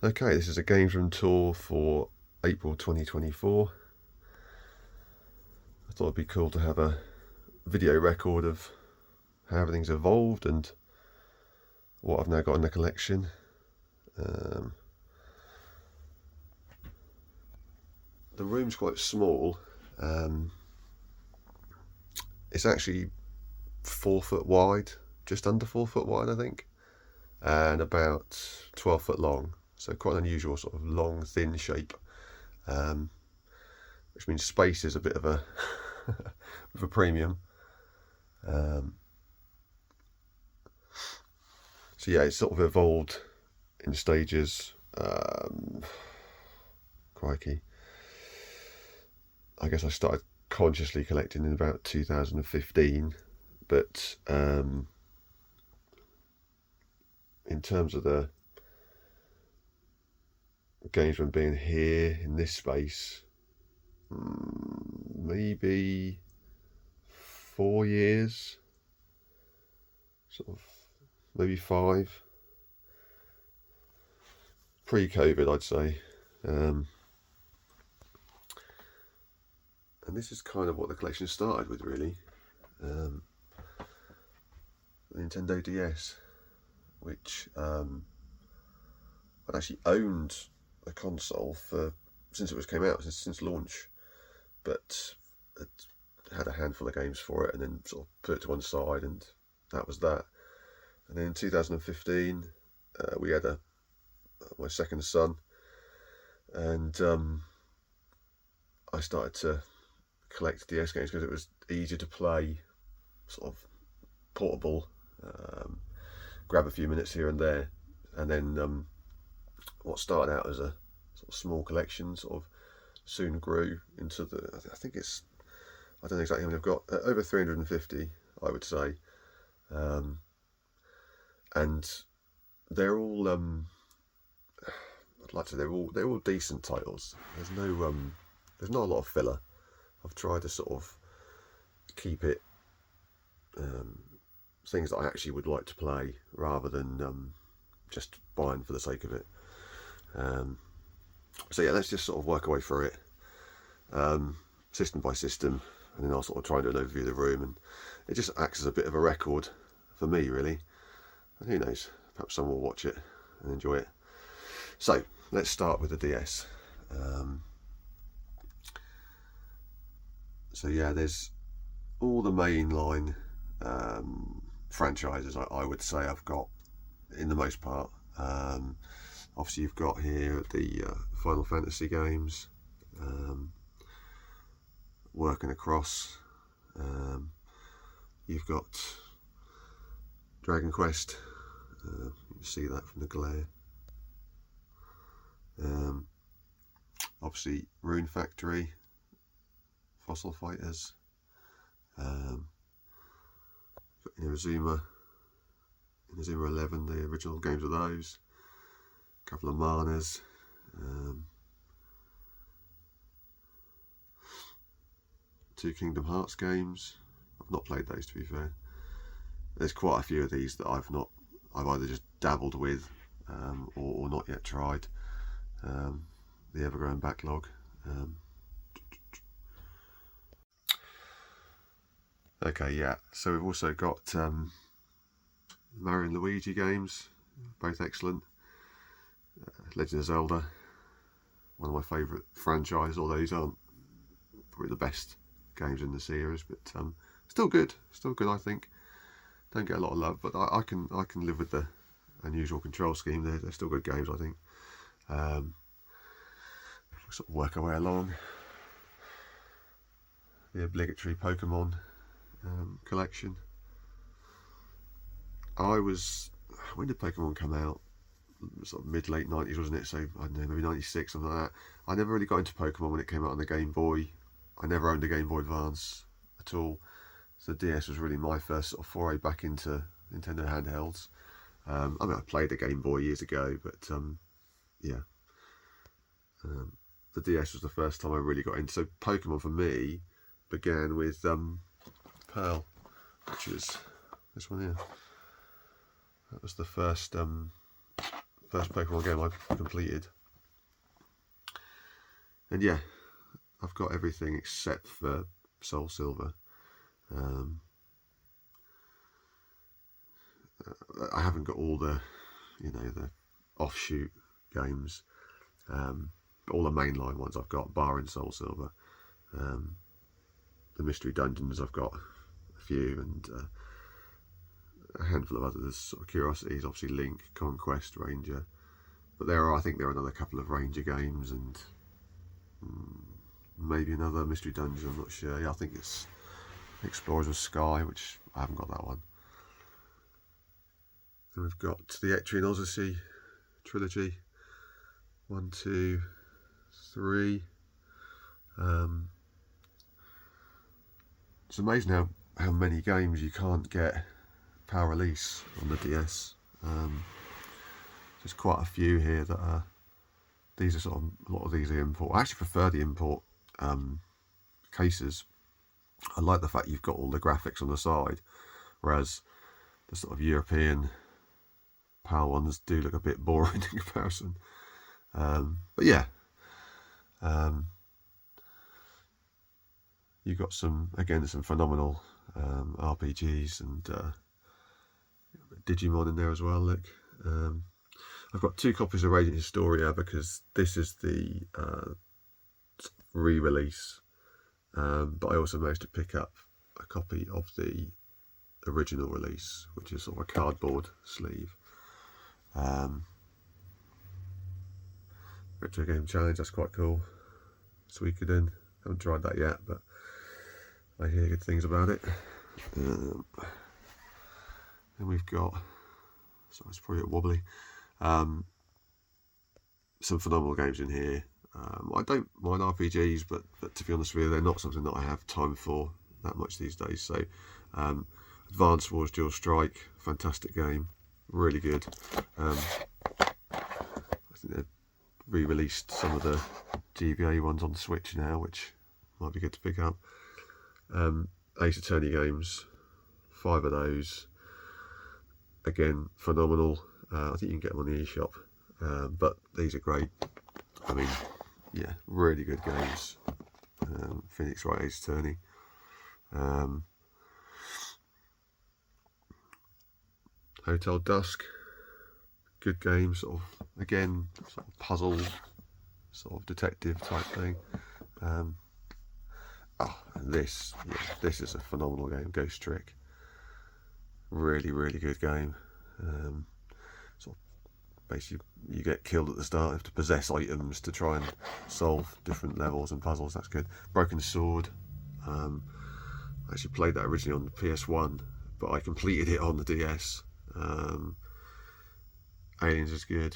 Okay, this is a Games Room tour for April 2024. I thought it'd be cool to have a video record of how everything's evolved and what I've now got in the collection. The room's quite small. It's actually 4 foot wide, just under 4 foot wide, I think, and about 12 foot long. So quite an unusual sort of long, thin shape, which means space is a bit of a of a premium. So yeah, it's sort of evolved in stages. Crikey. I guess I started consciously collecting in about 2015, but in terms of the Games Room being here in this space, maybe 4 years, sort of maybe 5. Pre-COVID, I'd say. And this is kind of what the collection started with, really. The Nintendo DS, which I'd actually owned a console since it came out, since launch, but it had a handful of games for it and then sort of put it to one side, and that was that. And then in 2015, we had my second son, and I started to collect DS games because it was easier to play, sort of portable, grab a few minutes here and there. And then what started out as a sort of small collection sort of soon grew into I think it's, I don't know exactly how many I've got, over 350, I would say. And they're all I'd like to say they're all decent titles. There's not a lot of filler. I've tried to sort of keep it things that I actually would like to play rather than just buying for the sake of it. So yeah, let's just sort of work our way through it, system by system, and then I'll sort of try and do an overview of the room, and it just acts as a bit of a record for me, really. And who knows, perhaps someone will watch it and enjoy it. So let's start with the DS. So yeah, there's all the mainline franchises I would say I've got, in the most part. Obviously you've got here the Final Fantasy games, working across. You've got Dragon Quest, you can see that from the glare. Obviously Rune Factory, Fossil Fighters, Inazuma 11, the original games of those, a couple of Manas, two Kingdom Hearts games. I've not played those, to be fair. There's quite a few of these that I've either just dabbled with or not yet tried. The ever-growing backlog. Okay, yeah, so we've also got Mario and Luigi games, both excellent. Legend of Zelda, one of my favourite franchises, although these aren't probably the best games in the series, but still good I think. Don't get a lot of love, but I can live with the unusual control scheme. They're still good games, I think. Sort of work our way along. The obligatory Pokemon collection. When did Pokemon come out? Sort of mid-late 90s, wasn't it? So I don't know, maybe 96, something like that. I never really got into Pokemon when it came out on the Game Boy. I never owned a Game Boy Advance at all. So the DS was really my first sort of foray back into Nintendo handhelds. I mean, I played the Game Boy years ago, but yeah. The DS was the first time I really got into. So Pokemon for me began with Pearl, which is this one here. That was the first first Pokemon game I've completed. And yeah, I've got everything except for Soul Silver. I haven't got all the, the offshoot games, but all the mainline ones I've got, barring Soul Silver. The Mystery Dungeons I've got a few, and a handful of others sort of curiosities. Obviously Link, Conquest, Ranger, but I think there are another couple of Ranger games and maybe another Mystery Dungeon. I'm not sure. Yeah, I think it's Explorers of Sky, which I haven't got that one. And we've got the Etrian Odyssey trilogy, 1, 2, 3. It's amazing how many games you can't get power release on the DS. There's quite a few here that are. These are sort of, a lot of these are import. I actually prefer the import cases. I like the fact you've got all the graphics on the side, whereas the sort of European PAL ones do look a bit boring in comparison. But yeah, you've got some phenomenal RPGs and Digimon in there as well. Look, I've got 2 copies of Radiant Historia because this is the re-release, but I also managed to pick up a copy of the original release, which is sort of a cardboard sleeve. Retro Game Challenge, that's quite cool. Suikoden, haven't tried that yet, but I hear good things about it. And we've got, so it's probably a bit wobbly, some phenomenal games in here. I don't mind RPGs, but to be honest with you, they're not something that I have time for that much these days. So Advance Wars Dual Strike, fantastic game, really good. I think they've re-released some of the GBA ones on Switch now, which might be good to pick up. Ace Attorney games, 5 of those, again phenomenal. I think you can get them on the eShop, but these are great. I mean, yeah, really good games. Phoenix Wright Ace Attorney. Hotel Dusk, good game, sort of, again, sort of puzzle, sort of detective type thing. And this is a phenomenal game, Ghost Trick. Really, really good game. Sort of basically you get killed at the start, you have to possess items to try and solve different levels and puzzles. That's good. Broken Sword. I actually played that originally on the PS1, but I completed it on the DS. Aliens is good.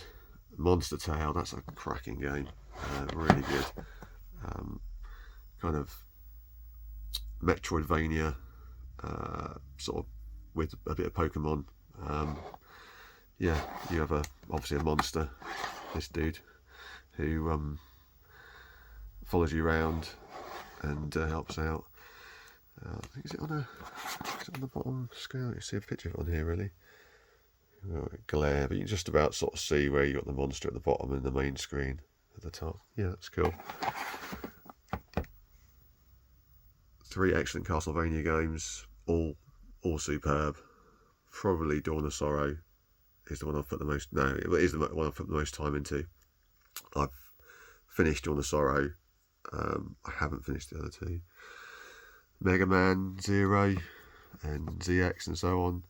Monster Tale, that's a cracking game. Really good. Kind of Metroidvania, sort of with a bit of Pokemon. Yeah, you have obviously a monster, this dude, who follows you around and helps out. I think is it on the bottom scale? You see a picture of it on here, really. Glare, but you can just about sort of see where you got the monster at the bottom and the main screen at the top. Yeah, that's cool. 3 excellent Castlevania games, all superb. Probably Dawn of Sorrow is the one I've put the most. No, it is the one I've put the most time into. I've finished Dawn of Sorrow. I haven't finished the other 2. Mega Man 0 and ZX and so on.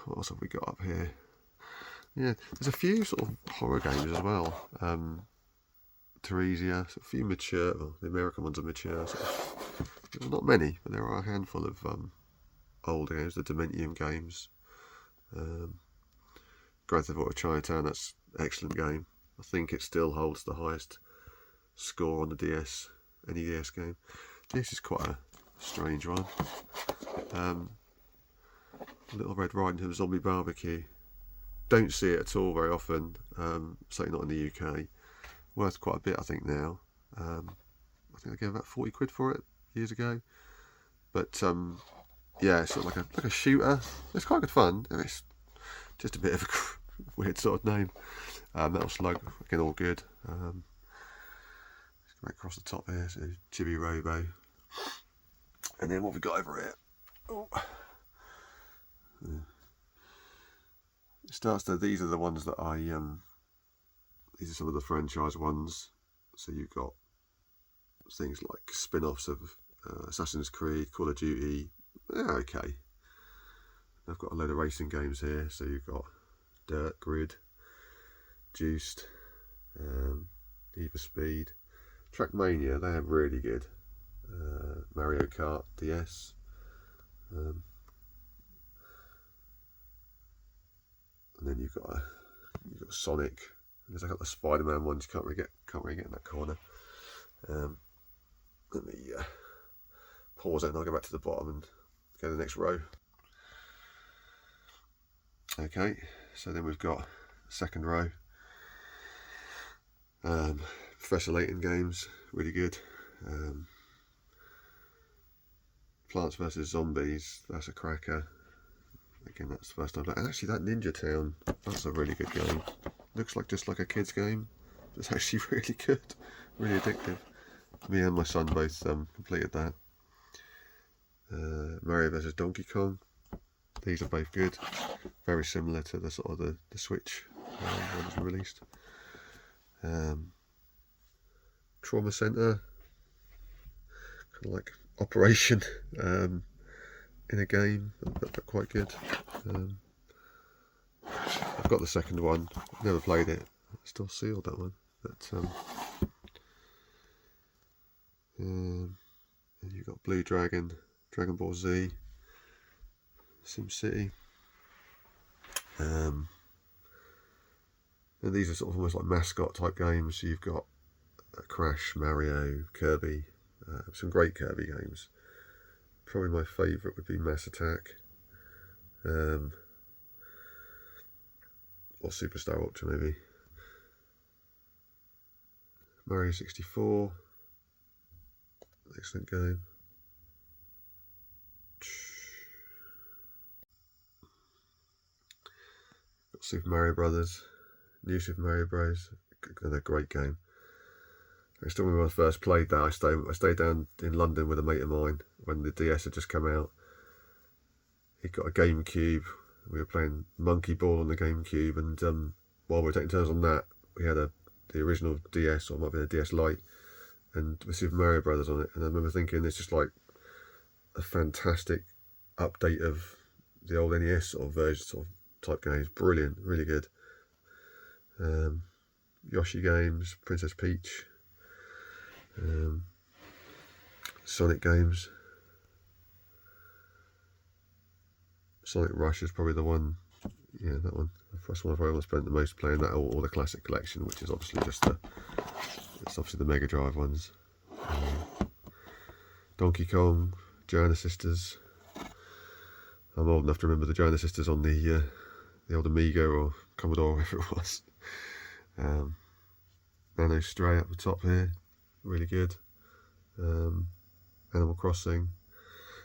What else have we got up here? Yeah, there's a few sort of horror games as well. Theresia, a few mature. Well, the American ones are mature. There's not many, but there are a handful of older games. The Dementium games. Grand Theft Auto Chinatown. That's an excellent game. I think it still holds the highest score on the DS, any DS game. This is quite a strange one. Little Red Riding Hood Zombie Barbecue. Don't see it at all very often. Certainly not in the UK. Worth quite a bit, I think, now. I think I gave about 40 quid for it years ago. But yeah, it's sort of like a shooter. It's quite good fun. It's just a bit of weird sort of name. Metal Slug, again, all good. Let's go across the top here, so Chibi Robo. And then what we got over here? Oh. It starts to, these are the ones that I, these are some of the franchise ones. So you've got things like spin-offs of Assassin's Creed, Call of Duty. Okay. I've got a load of racing games here. So you've got Dirt, Grid, Juiced, Need for Speed, Trackmania. They are really good. Mario Kart DS. And then you've got Sonic. There's a couple of Spider-Man ones you can't really get in that corner. Let me pause it and I'll go back to the bottom and go to the next row. Okay, so then we've got the second row. Professor Layton games, really good. Plants vs Zombies, that's a cracker. Again, that's the first time. And actually, that Ninja Town, that's a really good game. Looks like just like a kid's game. It's actually really good, really addictive. Me and my son both completed that. Mario vs Donkey Kong. These are both good. Very similar to the sort of the Switch ones released. Trauma Center. Kind of like Operation in a game, but quite good. I've got the second one. Never played it. It's still sealed, that one. But and you've got Blue Dragon, Dragon Ball Z, SimCity. And these are sort of almost like mascot type games. So you've got Crash, Mario, Kirby. Some great Kirby games. Probably my favourite would be Mass Attack. Or Superstar Ultra maybe. Mario 64. Excellent game. Got Super Mario Brothers. New Super Mario Bros. Another great game. I still remember when I first played that. I stayed down in London with a mate of mine when the DS had just come out. He got a Gamecube. We were playing Monkey Ball on the Gamecube, and while we were taking turns on that, we had the original DS, or it might be a DS Lite, and with Super Mario Brothers on it. And I remember thinking, it's just like a fantastic update of the old NES sort of version, sort of type games. Brilliant, really good. Yoshi games, Princess Peach. Sonic games. Sonic Rush is probably the one. Yeah, that one. That's one I've almost spent the most playing. That or the classic collection, which is obviously it's obviously the Megadrive ones. Donkey Kong, Joanna Sisters. I'm old enough to remember the Joanna Sisters on the old Amiga or Commodore, whatever it was. Nano Stray up the top here. Really good. Animal Crossing,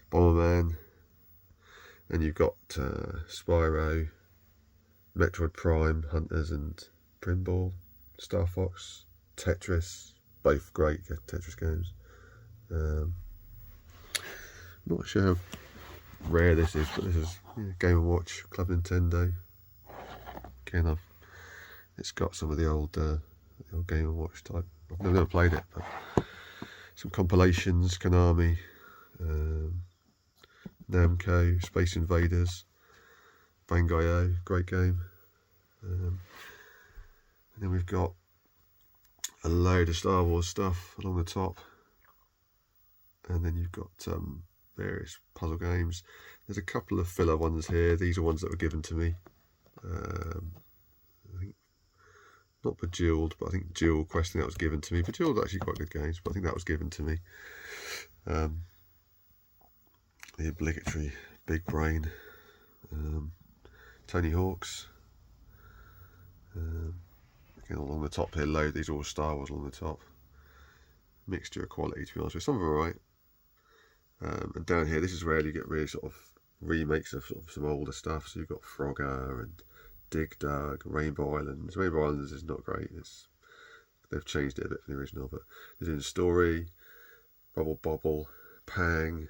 Bomberman, and you've got Spyro, Metroid Prime, Hunters and Pinball, Star Fox, Tetris, both great Tetris games. Not sure how rare this is, but this is Game & Watch, Club Nintendo. Again, it's got some of the old Game & Watch type. I've never played it, but some compilations, Konami, Namco, Space Invaders, Bangai-O, great game. And then we've got a load of Star Wars stuff along the top. And then you've got various puzzle games. There's a couple of filler ones here. These are ones that were given to me. I think not Bejeweled, but I think Dual Questing, that was given to me. Bejeweled are actually quite good games, but I think that was given to me. The obligatory Big Brain, Tony Hawk's. Again, along the top here, load. These are all Star Wars along the top. Mixture of quality, to be honest with you. Some of them are alright. And down here, this is where you get really sort of remakes of sort of some older stuff. So you've got Frogger and Dig Dug, Rainbow Islands. Rainbow Islands is not great. They've changed it a bit from the original, but they're doing Story, Bubble Bobble, Pang,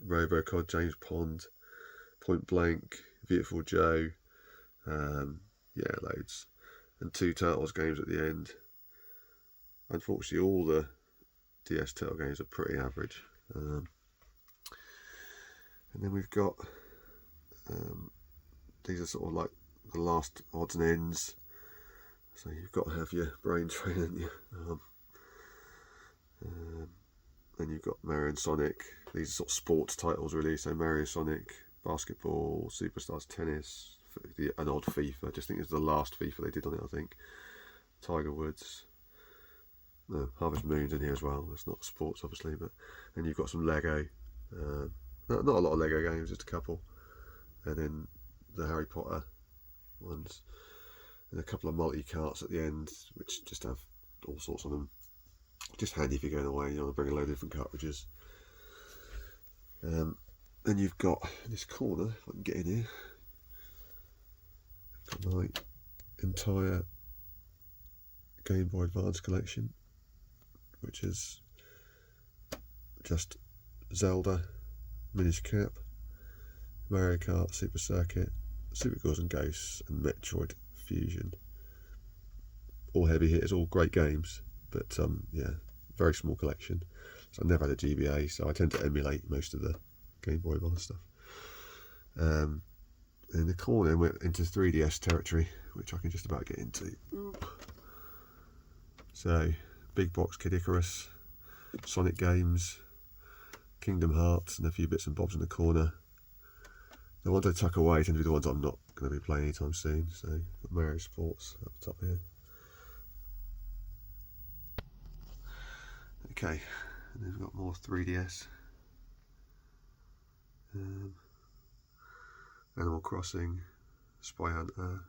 Robocod, James Pond, Point Blank, Beautiful Joe, yeah, loads, and 2 Turtles games at the end. Unfortunately, all the DS Turtle games are pretty average. And then we've got these are sort of like the last odds and ends. So you've got to have your brain training, haven't you? Then you've got Mario and Sonic. These are sort of sports titles really. So Mario, Sonic, Basketball, Superstars Tennis, an odd FIFA. I just think it's the last FIFA they did on it, I think. Tiger Woods. No, Harvest Moon's in here as well. It's not sports, obviously, but and you've got some Lego. Not a lot of Lego games, just a couple. And then the Harry Potter ones. And a couple of multi-carts at the end, which just have all sorts on them. Just handy if you're going away, you want to bring a load of different cartridges. Then you've got this corner, if I can get in here, got my entire Game Boy Advance collection, which is just Zelda, Minish Cap, Mario Kart, Super Circuit, Super Ghouls and Ghosts, and Metroid Fusion. All heavy hitters, all great games, but yeah, very small collection. So I never had a GBA, so I tend to emulate most of the Game Boy Advance stuff. In the corner went into 3DS territory, which I can just about get into. So Big Box Kid Icarus, Sonic games, Kingdom Hearts, and a few bits and bobs in the corner. The ones I tuck away tend to be the ones I'm not going to be playing anytime soon. So Mario Sports up the top here. Okay, and then we've got more 3DS. Animal Crossing, Spy Hunter,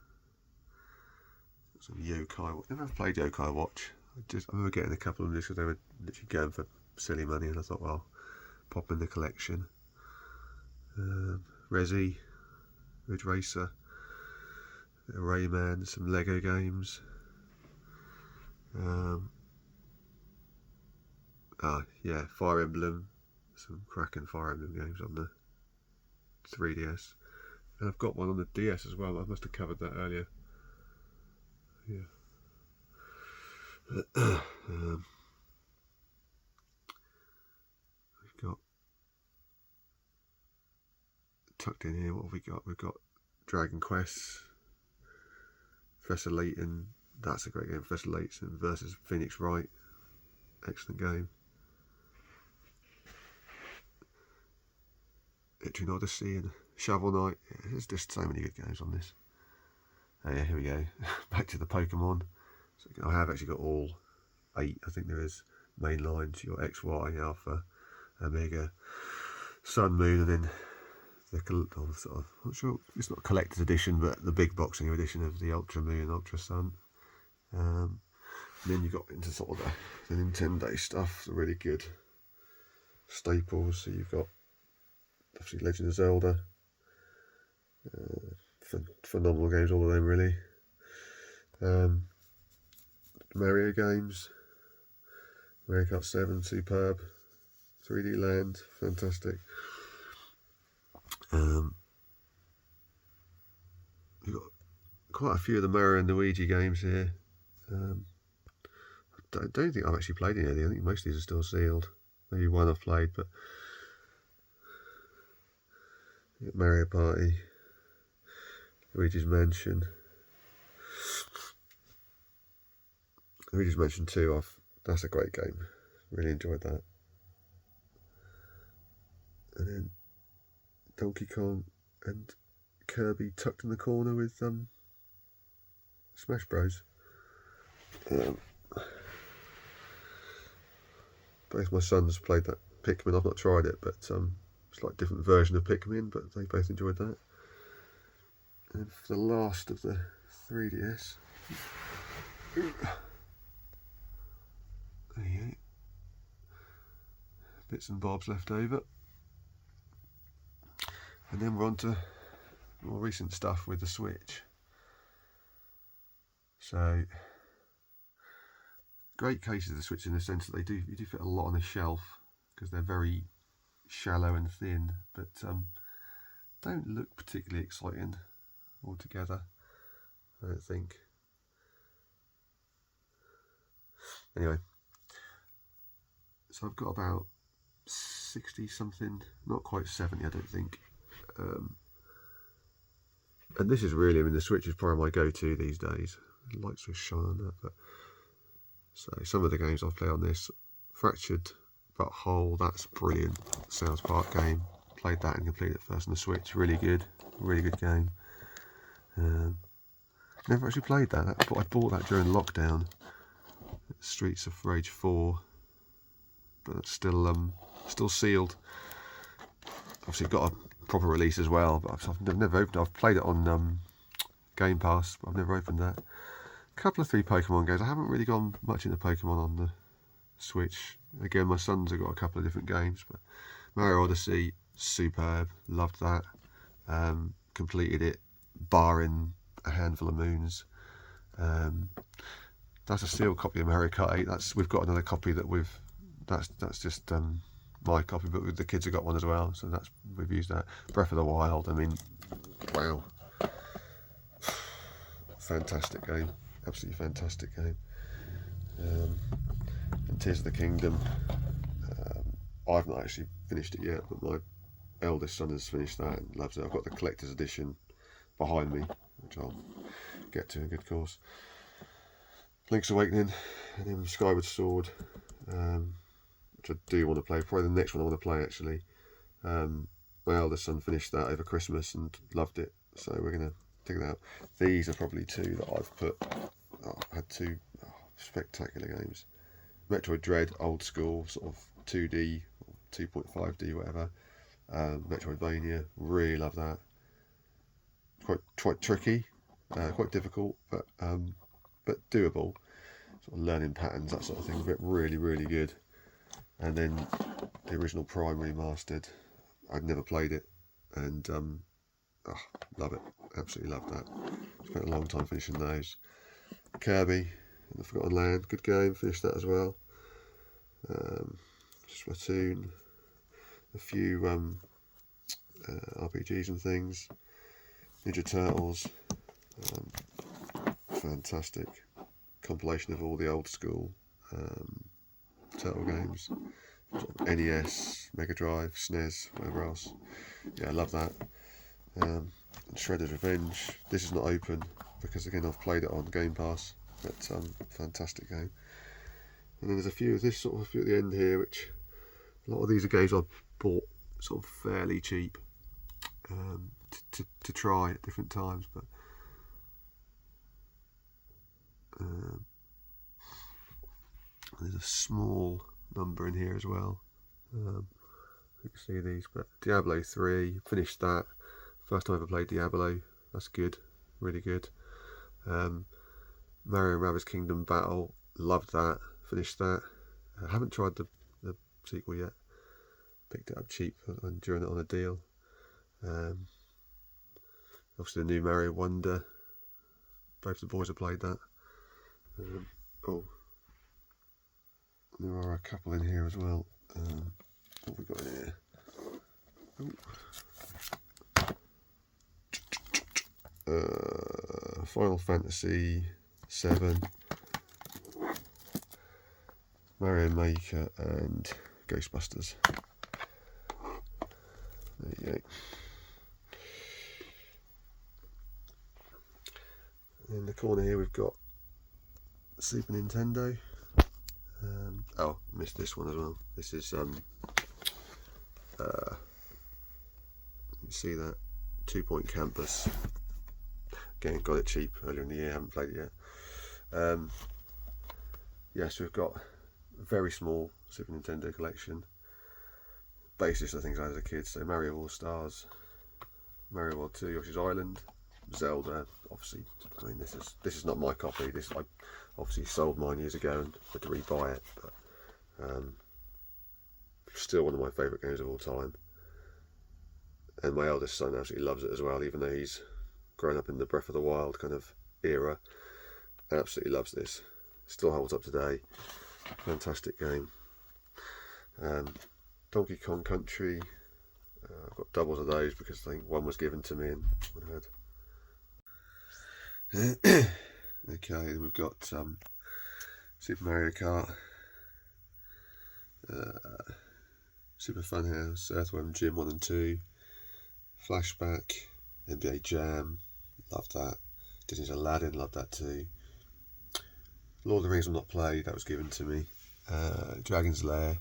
some Yokai. I've never played Yokai Watch. I remember getting a couple of them just because they were literally going for silly money, and I thought, well, pop in the collection. Resi, Ridge Racer, Rayman, some Lego games. Yeah, Fire Emblem, some cracking Fire Emblem games on the 3DS. And I've got one on the DS as well. I must have covered that earlier. Yeah. We've got tucked in here. What have we got? We've got Dragon Quest, Professor Layton. That's a great game. Professor Layton versus Phoenix Wright. Excellent game. Etrian Odyssey and Shovel Knight. Yeah, there's just so many good games on this. Oh yeah, here we go. Back to the Pokemon. So I have actually got all 8, I think there is, main lines. Your X, Y, Alpha, Omega, Sun, Moon, and then the sort of, I'm not sure, it's not a collector's edition, but the big boxing edition of the Ultra Moon, Ultra Sun. And then you got into sort of the Nintendo stuff, the really good staples. So you've got obviously Legend of Zelda, phenomenal games, all of them really. Mario games, Mario Kart 7, superb. 3D Land, fantastic. You've got quite a few of the Mario and Luigi games here. I don't think I've actually played any of these. I think most of these are still sealed. Maybe one I've played, but Mario Party, Luigi's Mansion. Luigi's Mansion 2, that's a great game. Really enjoyed that. And then Donkey Kong and Kirby tucked in the corner with Smash Bros. Both my sons played that Pikmin. I've not tried it, but it's like a different version of Pikmin, but they both enjoyed that. And for the last of the 3DS, there you go. Bits and bobs left over. And then we're on to more recent stuff with the Switch. So great cases of the Switch in the sense that you do fit a lot on a shelf because they're very shallow and thin, but don't look particularly exciting altogether, I don't think. Anyway, so I've got about 60 something, not quite 70 I don't think. And this is really, I mean, the Switch is probably my go-to these days. The lights will shine on that, but so some of the games I've played on this, Fractured But Whole, that's brilliant. South Park game, played that and completed it first on the Switch. Really good game. Never actually played that. I bought that during lockdown. Streets of Rage 4, but it's still sealed. Obviously got a proper release as well, but I've never opened it. I've played it on Game Pass, but I've never opened that. A couple of 3 Pokemon games. I haven't really gone much into Pokemon on the Switch. Again, my sons have got a couple of different games, but Mario Odyssey, superb. Loved that. Completed it, barring a handful of moons. That's a sealed copy of Mario Kart 8. We've got another copy that's just my copy, but the kids have got one as well, so we've used that. Breath of the Wild, I mean, wow, fantastic game, absolutely fantastic game. And Tears of the Kingdom, I've not actually finished it yet, but my eldest son has finished that and loves it. I've got the collector's edition behind me, which I'll get to in good course. Link's Awakening, and then Skyward Sword, which I do want to play. Probably the next one I want to play actually. My eldest son finished that over Christmas and loved it, so we're going to dig that out. These are probably 2 that I've put. I had 2 spectacular games. Metroid Dread, old school, sort of 2D, 2.5D, whatever. Metroidvania, really love that. Quite tricky, quite difficult, but doable. Sort of learning patterns, that sort of thing, but really good. And then the original Prime remastered. I'd never played it, and love it. Absolutely love that. Spent a long time finishing those. Kirby and the Forgotten Land, good game. Finished that as well. Splatoon, a few RPGs and things. Ninja Turtles, fantastic compilation of all the old school turtle games, sort of NES, Megadrive, SNES, whatever else. Yeah, I love that. And Shredder's Revenge. This is not open because again I've played it on Game Pass, but fantastic game. And then there's a few at the end here, which a lot of these are games I've bought sort of fairly cheap to try at different times, but there's a small number in here as well. You can see these, but Diablo 3, finished that. First time I ever played Diablo. That's good, really good. Mario & Rabbids Kingdom Battle, loved that. Finished that. I haven't tried the sequel yet. Picked it up cheap during it on a deal. Obviously the new Mario Wonder. Both the boys have played that. There are a couple in here as well. What have we got in here? Final Fantasy 7, Mario Maker, and Ghostbusters. There you go. In the corner here we've got Super Nintendo. Missed this one as well. This is you see that 2 Point Campus. Again, got it cheap earlier in the year, haven't played it yet. Yes, we've got a very small Super Nintendo collection. Basis of things I had as a kid, so Mario All Stars, Mario World 2, Yoshi's Island, Zelda. Obviously, I mean this is not my copy. I obviously sold mine years ago and had to rebuy it, but still one of my favourite games of all time. And my eldest son absolutely loves it as well, even though he's grown up in the Breath of the Wild kind of era. Absolutely loves this. Still holds up today. Fantastic game. Donkey Kong Country. I've got doubles of those because I think one was given to me and one had. Okay, we've got Super Mario Kart, Super Funhouse, Earthworm Jim 1 and 2, Flashback, NBA Jam, love that. Disney's Aladdin, love that too. Lord of the Rings I've not played, that was given to me. Dragon's Lair,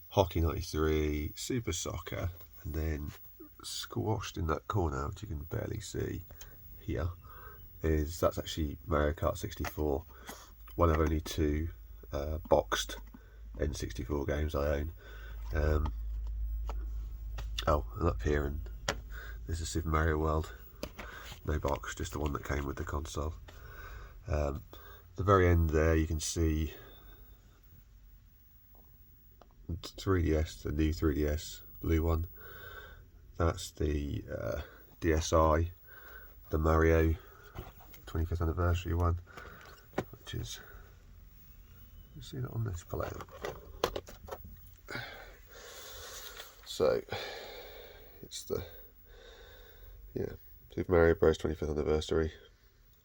Hockey 93, Super Soccer, and then squashed in that corner, which you can barely see here, that's actually Mario Kart 64, one of only two boxed N64 games I own. Oh, and up here, and this is Super Mario World, no box, just the one that came with the console. The very end there you can see 3DS, the new 3DS blue one. That's the DSi, the Mario 25th anniversary one, which is, you see that on this plate. So it's the Super Mario Bros 25th anniversary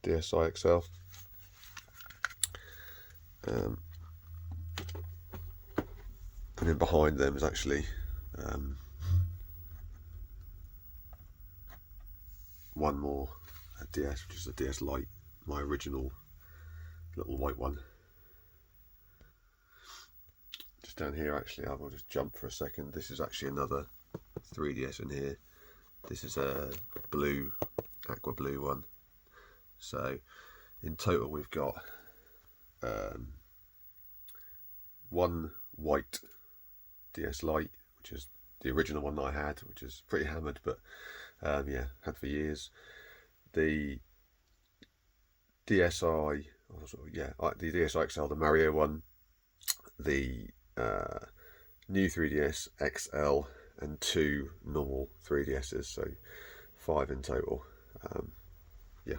DSi XL. And then behind them is actually one more DS, which is a DS Lite, my original little white one. Just down here, actually, I will just jump for a second. This is actually another 3DS in here. This is a blue, aqua blue one. So in total we've got one white DS Lite, which is the original one that I had, which is pretty hammered, but yeah, had for years. The DSi, the DSi XL, the Mario one, the new 3DS XL, and two normal 3DSs, so 5 in total. Yeah.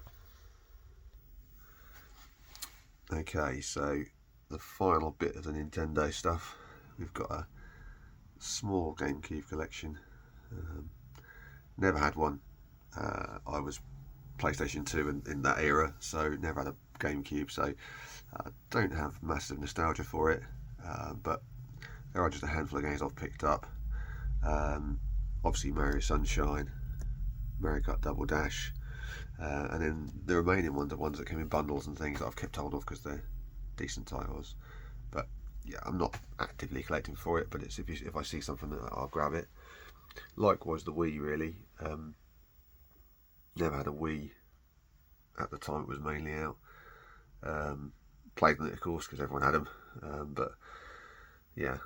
Okay, so the final bit of the Nintendo stuff, we've got a small Gamecube collection. Never had one. I was PlayStation 2 in that era, so never had a Gamecube, so I don't have massive nostalgia for it, but there are just a handful of games I've picked up. Obviously Mario Sunshine, Mario Kart Double Dash, and then the remaining ones are ones that came in bundles and things that I've kept hold of because they're decent titles. But yeah, I'm not actively collecting for it, but it's if I see something, I'll grab it. Likewise the Wii, really. Never had a Wii at the time it was mainly out. Played on it, of course, because everyone had them, but yeah,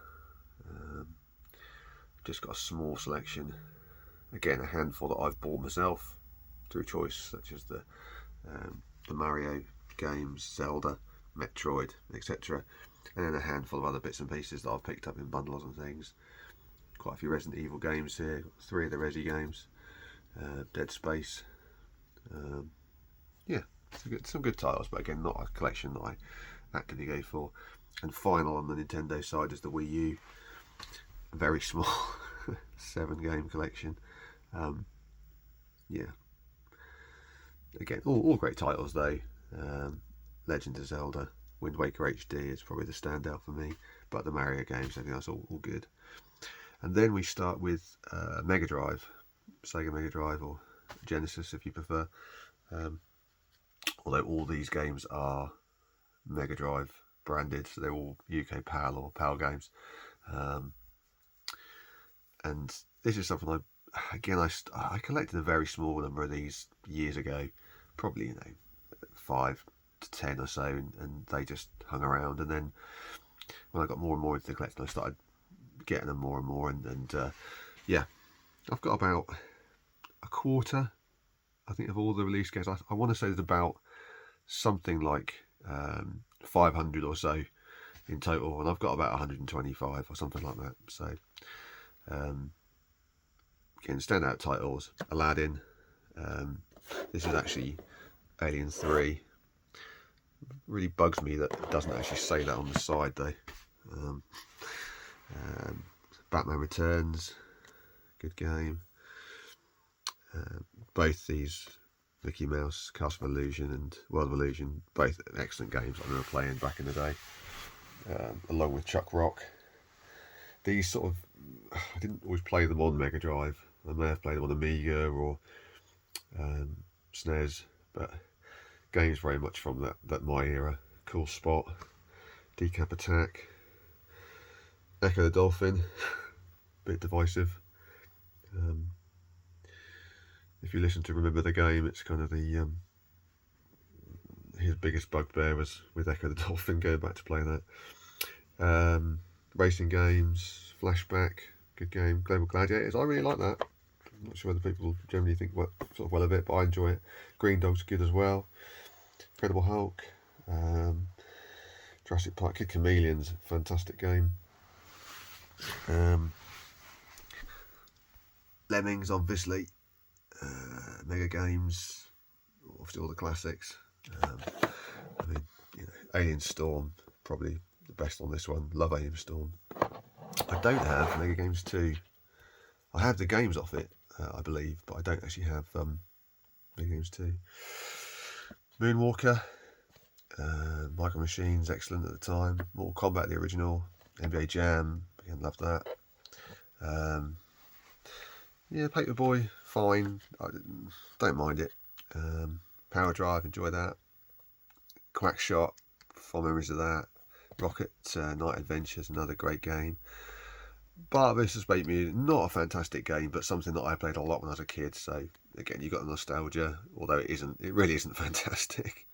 just got a small selection. Again, a handful that I've bought myself through choice, such as the Mario games, Zelda, Metroid, etc. And then a handful of other bits and pieces that I've picked up in bundles and things. Quite a few Resident Evil games here, 3 of the Resi games, Dead Space. Yeah, some good titles, but again, not a collection that I actively go for. And final on the Nintendo side is the Wii U, a very small 7 game collection. Yeah, again, all great titles though. Legend of Zelda, Wind Waker HD is probably the standout for me, but the Mario games, everything else, all good. And then we start with Megadrive, Sega Megadrive, or Genesis if you prefer. Although all these games are Megadrive branded, so they're all UK PAL or PAL games. And this is something I collected a very small number of these years ago, probably 5 to 10 or so, and they just hung around. And then when I got more and more into the collection, I started getting them more and more, and yeah, I've got about a quarter, I think, of all the release games. I want to say there's about something like 500 or so in total, and I've got about 125 or something like that. So again, standout titles: Aladdin. This is actually Alien 3. Really bugs me that it doesn't actually say that on the side though. Batman Returns, good game. Both these, Mickey Mouse, Castle of Illusion and World of Illusion, both excellent games I remember playing back in the day, along with Chuck Rock. These sort of, I didn't always play them on Megadrive. I may have played them on Amiga or SNES, but games very much from that my era. Cool Spot, Decap Attack, Echo the Dolphin, bit divisive. If you listen to Remember the Game, it's kind of the his biggest bugbear was with Echo the Dolphin, going back to play that. Racing games, Flashback, good game. Global Gladiators, I really like that. I'm not sure whether people generally think sort of well of it, but I enjoy it. Green Dog's good as well. Incredible Hulk, Jurassic Park, Kid Chameleon's a fantastic game. Lemmings, obviously. Mega Games, obviously all the classics. I mean, you know, Alien Storm, probably the best on this one. Love Alien Storm. I don't have Mega Games 2. I have the games off it, I believe, but I don't actually have Mega Games 2. Moonwalker, Micro Machines, excellent at the time. Mortal Kombat, the original. NBA Jam, again, love that. Yeah, Paperboy, fine. I don't mind it. Power Drive, enjoy that. Quackshot, fond memories of that. Rocket Knight Adventures, another great game. Bar vs. Space Mutants, not a fantastic game, but something that I played a lot when I was a kid. So again, you got the nostalgia, although it really isn't fantastic.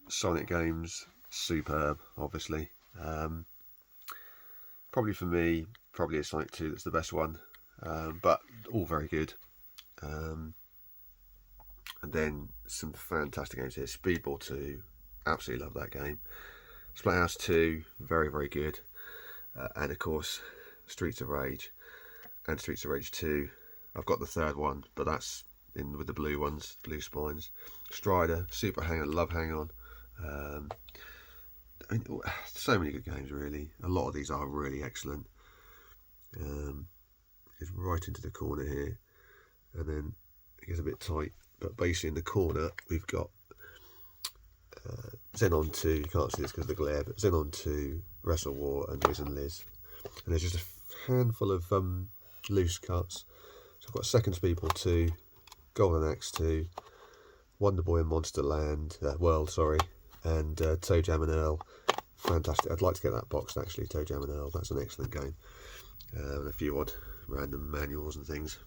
Sonic games, superb, obviously. Probably for me, probably a Sonic 2 that's the best one, but all very good. And then some fantastic games here. Speedball 2, absolutely love that game. Splathouse 2, very, very good. And of course, Streets of Rage and Streets of Rage 2. I've got the third one, but that's in with the blue ones, blue spines. Strider, Super Hang On, love Hang On. I mean, so many good games, really. A lot of these are really excellent. It's right into the corner here, and then it gets a bit tight. But basically, in the corner, we've got Xenon 2. You can't see this because of the glare, but Xenon 2, Wrestle War, and Riz and Liz. And there's just a handful of loose cuts. So I've got Second Speedball 2, Golden Axe 2, Wonder Boy and Monster World, sorry, and Toe Jam and Earl. Fantastic. I'd like to get that boxed, actually, Toe Jam and Earl. That's an excellent game. And a few odd random manuals and things.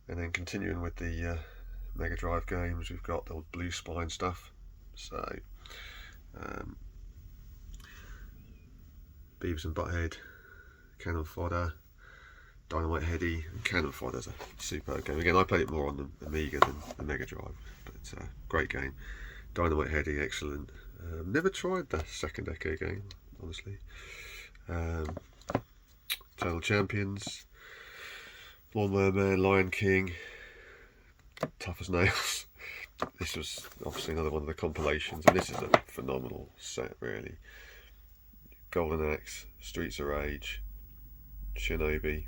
And then continuing with the Mega Drive games, we've got the old blue spine stuff. So Beavis and Butthead, Cannon Fodder, Dynamite Headdy, and Cannon Fodder's a superb game. Again, I played it more on the Amiga than the Mega Drive, but it's a great game. Dynamite Headdy, excellent. Never tried the second Echo game, honestly. Eternal Champions, Lawnmower Man, Lion King, Tough as Nails. This was obviously another one of the compilations, and this is a phenomenal set, really. Golden Axe, Streets of Rage, Shinobi,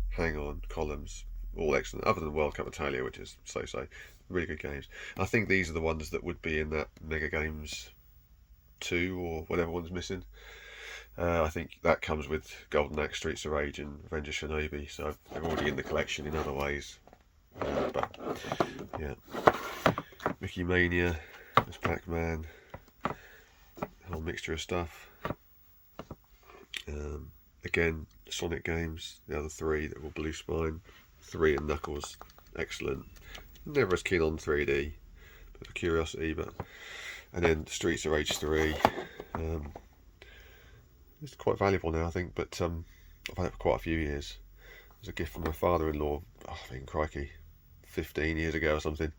Hang On, Columns, all excellent, other than World Cup Italia, which is so-so. Really good games. I think these are the ones that would be in that Mega Games 2 or whatever one's missing. I think that comes with Golden Axe, Streets of Rage, and Revenge of Shinobi, so they're already in the collection in other ways. But yeah, Mickey Mania, there's Pac-Man, a whole mixture of stuff. Again, Sonic games, the other three that were blue spine, 3 and Knuckles, excellent. Never as keen on 3D, bit of curiosity, and then Streets of Rage 3. It's quite valuable now, I think, but I've had it for quite a few years. It was a gift from my father-in-law, I think, crikey, 15 years ago or something.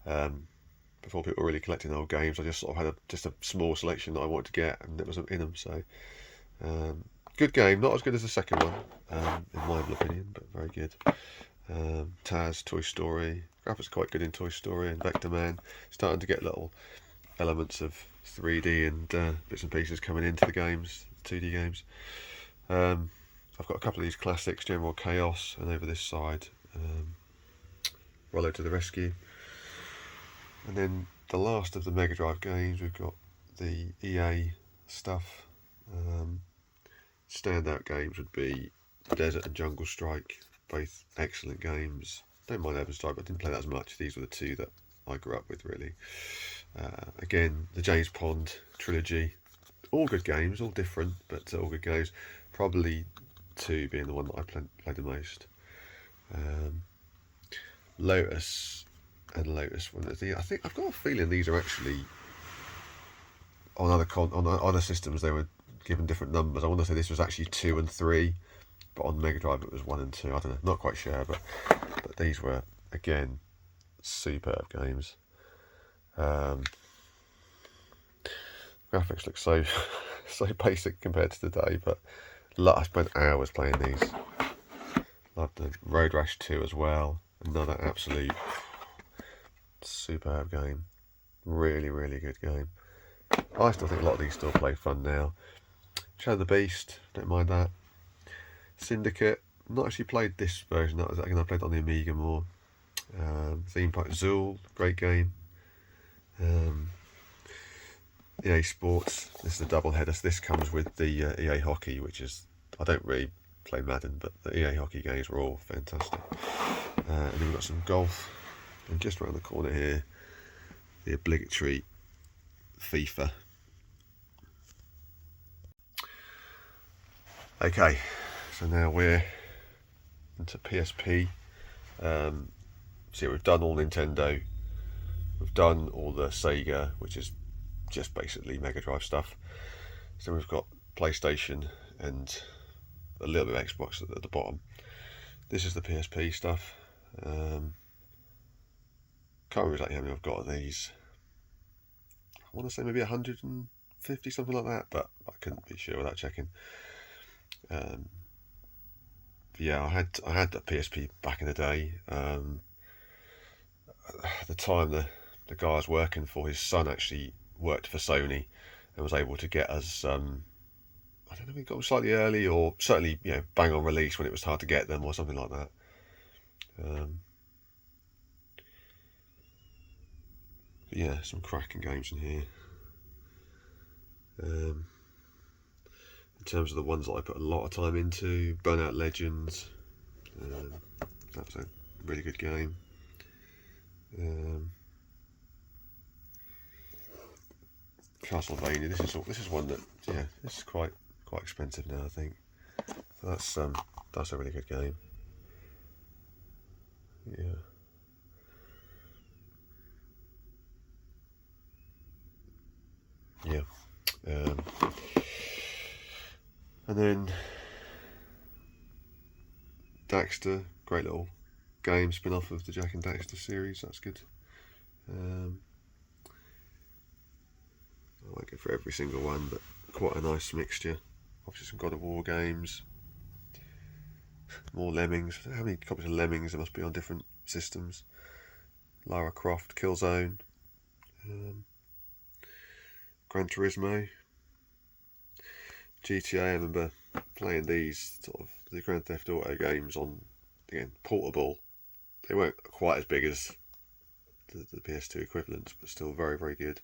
Before people were really collecting old games, I just sort of had just a small selection that I wanted to get, and it was in them. So, good game, not as good as the second one, in my humble opinion, but very good. Taz, Toy Story. Graphics are quite good in Toy Story, and Vector Man. Starting to get little elements of 3D and bits and pieces coming into the games, 2D games. I've got a couple of these classics, General Chaos, and over this side, Rollo to the Rescue. And then the last of the Megadrive games, we've got the EA stuff. Standout games would be Desert and Jungle Strike, both excellent games. Don't mind Urban Strike, but I didn't play that as much. These were the two that I grew up with, really. Again, the James Pond trilogy, all good games, all different, but all good games. Probably 2 being the one that I played the most. Lotus and Lotus 1. I think I've got a feeling these are actually on other systems. They were given different numbers. I want to say this was actually 2 and 3, but on Mega Drive it was 1 and 2. I don't know, not quite sure, but these were again superb games. Graphics look so basic compared to today, but I spent hours playing these. Loved the Road Rash 2 as well. Another absolute superb game. Really, really good game. I still think a lot of these still play fun now. Shadow the Beast, don't mind that. Syndicate, not actually played this version. I played it on the Amiga more. Theme Park Zool, great game. EA Sports, this is a double header. So this comes with the EA Hockey, which is, I don't really play Madden, but the EA Hockey games were all fantastic. And then we've got some golf, and just around the corner here, the obligatory FIFA. Okay, so now we're into PSP. So we've done all Nintendo, we've done all the Sega, which is just basically Mega Drive stuff. So we've got PlayStation and a little bit of Xbox at the bottom. This is the PSP stuff. Can't remember exactly how many I've got of these. I want to say maybe 150, something like that, but I couldn't be sure without checking. Yeah, I had the PSP back in the day. At the time, the guy I was working for, his son actually worked for Sony and was able to get us. I don't know if he got them slightly early, or certainly bang on release when it was hard to get them, or something like that. But yeah, some cracking games in here. In terms of the ones that I put a lot of time into, Burnout Legends, that was a really good game. Castlevania, this is one that, this is quite expensive now, I think. So that's a really good game. Yeah. And then Daxter, great little game, spin-off of the Jak and Daxter series, that's good. I won't go for every single one, but quite a nice mixture. Obviously some God of War games, more Lemmings. I don't know how many copies of Lemmings there must be on different systems. Lara Croft, Killzone, Gran Turismo, GTA. I remember playing these sort of the Grand Theft Auto games on, again, portable. They weren't quite as big as the PS2 equivalents, but still very, very good.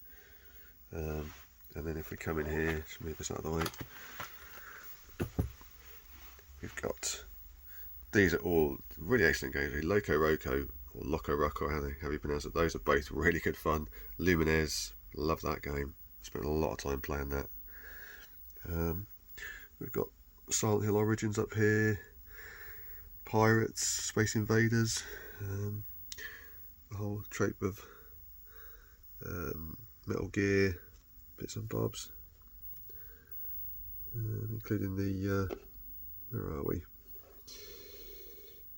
And then if we come in here, let's move this out of the way. We've got, these are all really excellent games. Loco Roco, or Loco Roco, how you pronounce it. Those are both really good fun. Lumines, love that game. Spent a lot of time playing that. We've got Silent Hill Origins up here, Pirates, Space Invaders, a whole trope of Metal Gear bits and bobs, including the where are we?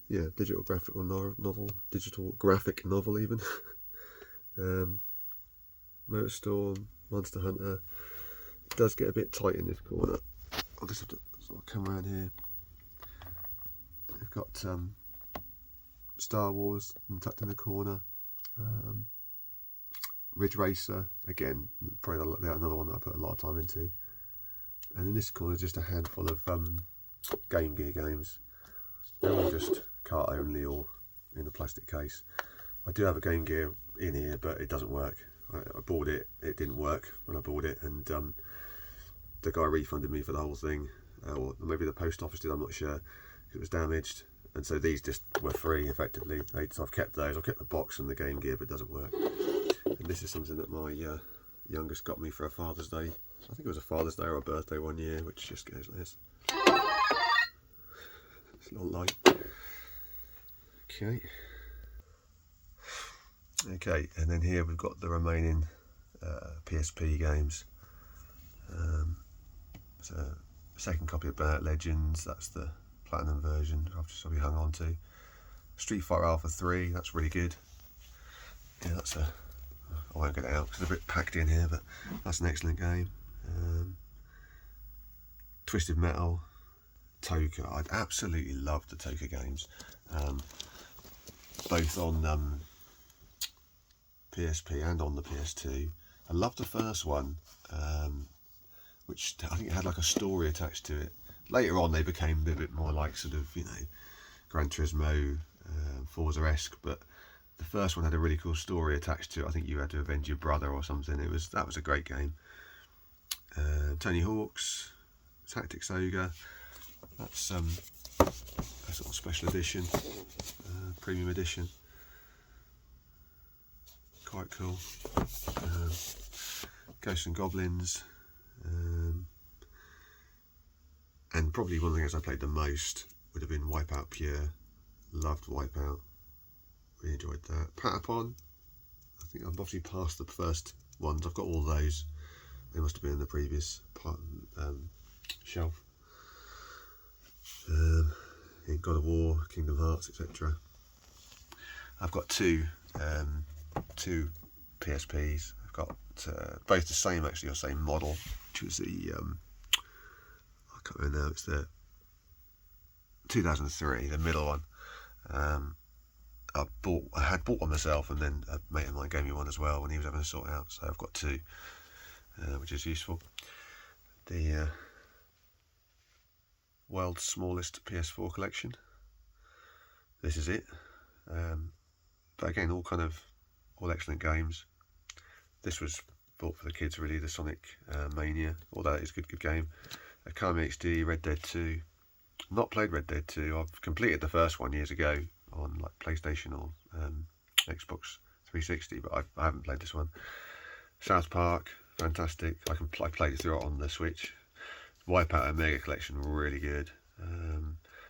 Yeah, digital graphic novel even. Motorstorm, Monster Hunter. It does get a bit tight in this corner. I'll just have to sort of come around here. We've got Star Wars tucked in the corner. Ridge Racer, again, probably another one that I put a lot of time into. And in this corner, just a handful of Game Gear games. They're all just cart only or in a plastic case. I do have a Game Gear in here, but it doesn't work. I bought it, it didn't work when I bought it, and the guy refunded me for the whole thing. Or maybe the post office did, I'm not sure. It was damaged, and so these just were free effectively. So I've kept those. I've kept the box and the Game Gear, but it doesn't work. And this is something that my youngest got me for a Father's Day. I think it was a Father's Day or a birthday one year, which just goes like this. It's a little light. Okay, and then here we've got the remaining PSP games. So second copy of Bad Legends, that's the Platinum version I've just probably hung on to. Street Fighter Alpha 3, that's really good. Yeah, that's a... I won't get it out because it's a bit packed in here, but that's an excellent game. Twisted Metal, Toka. I absolutely loved the Toka games, both on PSP and on the PS2. I loved the first one, which I think it had like a story attached to it. Later on, they became a bit more like sort of, you know, Gran Turismo, Forza-esque, but the first one had a really cool story attached to it. I think you had to avenge your brother or something. That was a great game. Tony Hawk's Tactics Ogre. That's a sort of special edition, premium edition. Quite cool. Ghosts and Goblins. And probably one of the games I played the most would have been Wipeout Pure. Loved Wipeout. Really enjoyed that. Patapon. I think I've obviously passed the first ones. I've got all those. They must have been in the previous shelf. In God of War, Kingdom Hearts, etc. I've got two PSPs. I've got both the same, actually, or same model, which was the I can't remember now. It's the 2003, the middle one. I had bought one myself, and then a mate of mine gave me one as well when he was having to sort it out. So I've got two, which is useful. The world's smallest PS4 collection. This is it. But again, all excellent games. This was bought for the kids, really. The Sonic Mania, although it is a good game. Akami HD, Red Dead 2. Not played Red Dead 2. I've completed the first one years ago on like PlayStation or Xbox 360, but I haven't played this one. South Park, fantastic. I played it through on the Switch. Wipeout and Mega Collection, really good.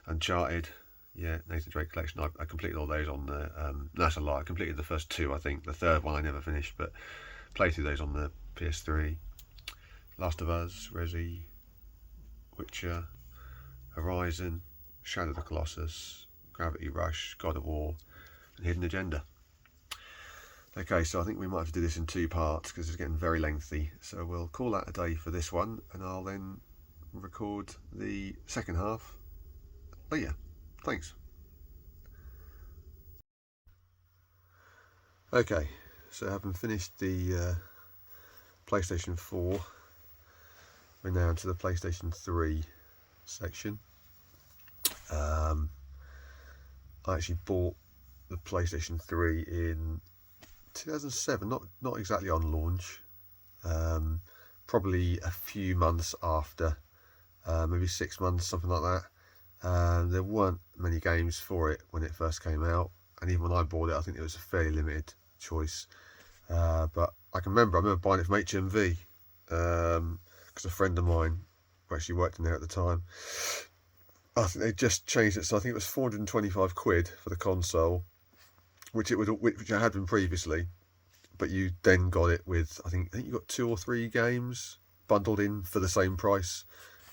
Uncharted, yeah, Nathan Drake Collection. I completed all those on the. No, that's a lie. I completed the first two, I think. The third one I never finished, but played through those on the PS3. Last of Us, Resi, Witcher, Horizon, Shadow of the Colossus, Gravity Rush, God of War, and Hidden Agenda. Okay, so I think we might have to do this in two parts because it's getting very lengthy. So we'll call that a day for this one, and I'll then record the second half later. Thanks. Okay, so having finished the PlayStation 4, we're now into the PlayStation 3 section. I actually bought the PlayStation 3 in 2007, not exactly on launch, probably a few months after, maybe 6 months, something like that. There weren't many games for it when it first came out, and even when I bought it, I think it was a fairly limited choice. But I remember buying it from HMV, because a friend of mine who actually worked in there at the time, I think they just changed it, so I think it was 425 quid for the console, which I had been previously, but you then got it with, I think you got 2 or 3 games bundled in for the same price.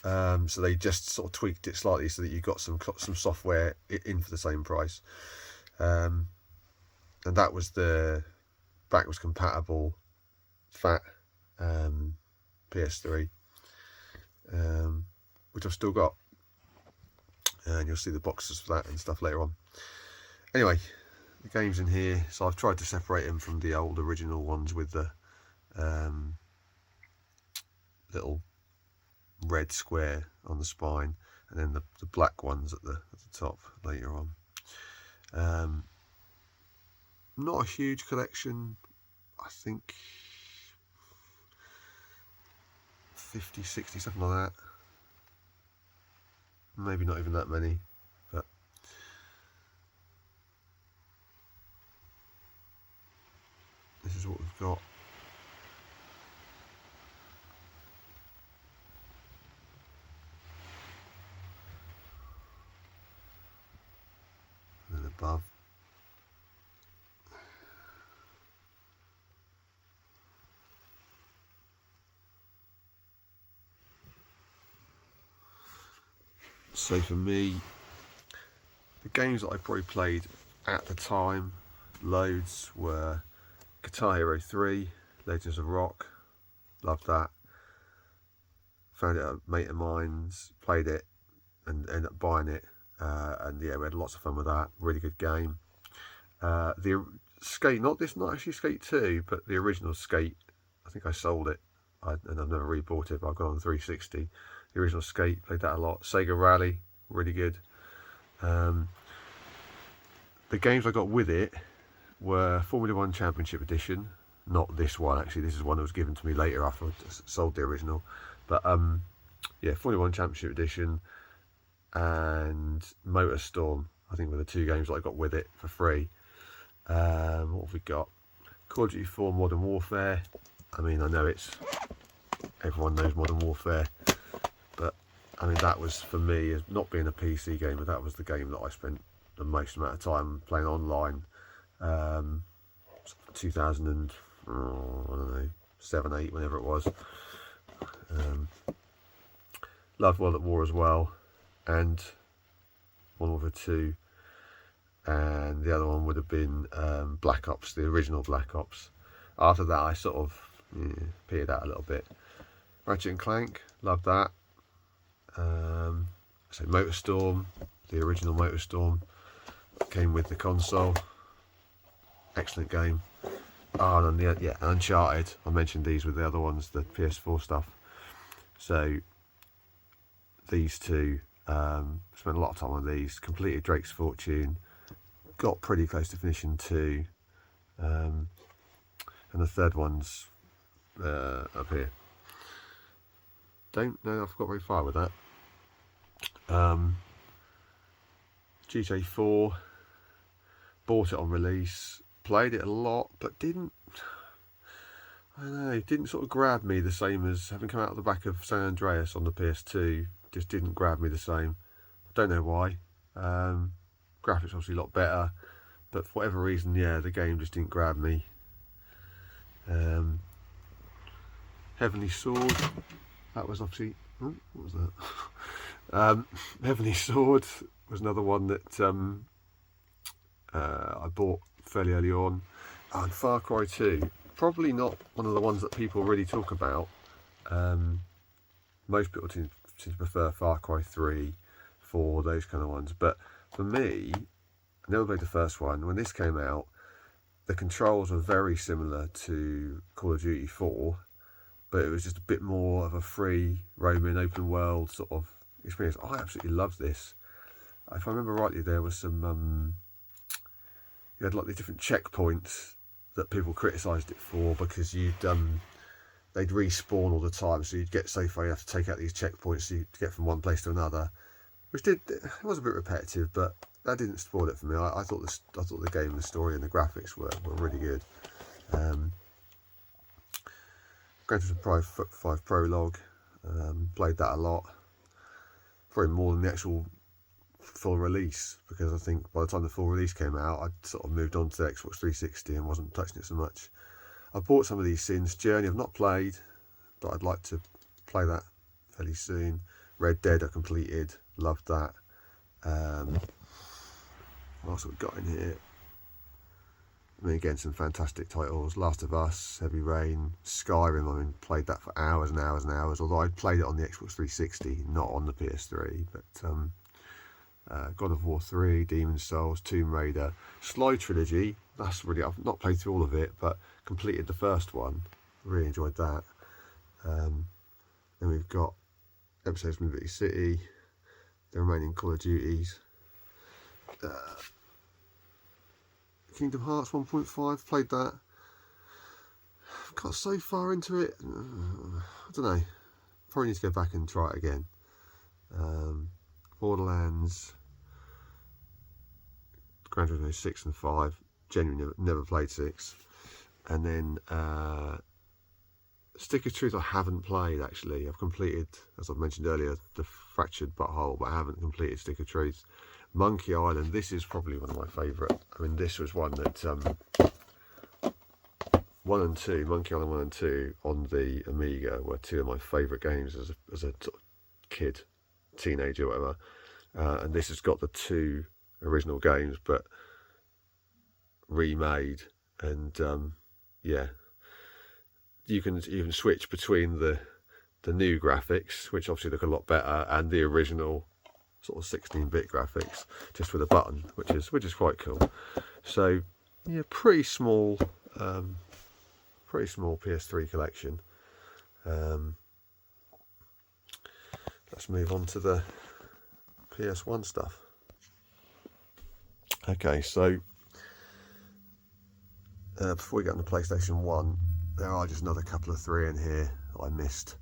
So they just sort of tweaked it slightly so that you got some software in for the same price. And that was the backwards compatible fat PS3, which I've still got. And you'll see the boxes for that and stuff later on. Anyway, the game's in here, so I've tried to separate them from the old original ones with the little red square on the spine, and then the black ones at the top later on. Not a huge collection, I think 50, 60, something like that. Maybe not even that many, but this is what we've got. And then above. So for me, the games that I probably played at the time, loads, were Guitar Hero 3, Legends of Rock, loved that. Found it at a mate of mine's, played it and ended up buying it, and yeah, we had lots of fun with that. Really good game. The Skate, not actually Skate 2, but the original Skate, I think I sold it, and I've never rebought it, but I've got on 360. The original Skate, played that a lot. Sega Rally, really good. The games I got with it were Formula 1 Championship Edition, not this one actually, this is one that was given to me later after I sold the original, but yeah, Formula 1 Championship Edition and Motorstorm, I think were the two games that I got with it for free. What have we got? Call of Duty 4 Modern Warfare. I mean, I know everyone knows Modern Warfare, but I mean, that was, for me, as not being a PC game, but that was the game that I spent the most amount of time playing online. 2000 and I don't know, 7, 8, whenever it was. Loved World at War as well, and Modern Warfare 2, and the other one would have been Black Ops, the original Black Ops. After that, I sort of petered out a little bit. Ratchet and Clank, loved that. So Motorstorm, the original Motorstorm, came with the console. Excellent game. Oh, and yeah, Uncharted. I mentioned these with the other ones, the PS4 stuff. So these two, spent a lot of time on these. Completed Drake's Fortune. Got pretty close to finishing 2. And the third one's up here. Don't know, I've got very far with that. GTA 4, bought it on release, played it a lot, but didn't sort of grab me the same as having come out of the back of San Andreas on the PS2. Just didn't grab me the same. I don't know why. Graphics obviously a lot better, but for whatever reason, yeah, the game just didn't grab me. Heavenly Sword, that was obviously, what was that? Heavenly Sword was another one that I bought fairly early on. Oh, and Far Cry 2, probably not one of the ones that people really talk about. Most people seem to prefer Far Cry 3, 4, those kind of ones. But for me, I never played the first one. When this came out, the controls were very similar to Call of Duty 4, but it was just a bit more of a free roaming open world sort of experience. I absolutely loved this. If I remember rightly, there was some you had like the different checkpoints that people criticised it for, because they'd respawn all the time, so you'd get so far you have to take out these checkpoints to get from one place to another, which it was a bit repetitive, but that didn't spoil it for me. I thought the game, the story, and the graphics were really good. Grand Theft 5 Prologue, played that a lot, probably more than the actual full release, because I think by the time the full release came out, I'd sort of moved on to the Xbox 360 and wasn't touching it so much. I bought some of these since. Journey I've not played, but I'd like to play that fairly soon. Red Dead I completed, loved that. What else have we got in here? I mean, again, some fantastic titles. Last of Us, Heavy Rain, Skyrim. I mean, played that for hours and hours and hours, although I played it on the Xbox 360, not on the PS3. But God of War 3, Demon's Souls, Tomb Raider, Sly Trilogy. That's really, I've not played through all of it, but completed the first one. Really enjoyed that. Then we've got episodes from Liberty City, the remaining Call of Duties. Kingdom Hearts 1.5, played that. Got so far into it, I don't know. Probably need to go back and try it again. Borderlands, Gran Turismo 6 and 5. Genuinely never played 6. And then Stick of Truth I haven't played actually. I've completed, as I've mentioned earlier, the Fractured Butthole, but I haven't completed Stick of Truth. Monkey Island, this is probably one of my favourite. I mean, this was one that 1 and 2, Monkey Island 1 and 2 on the Amiga were two of my favourite games as a sort of kid, teenager, whatever. And this has got the 2 original games, but remade. And yeah, you can even switch between the new graphics, which obviously look a lot better, and the original sort of 16-bit graphics, just with a button, which is quite cool. So yeah, pretty small PS3 collection. Let's move on to the PS1 stuff. Okay, so before we get on to PlayStation 1, there are just another couple of 3 in here that I missed.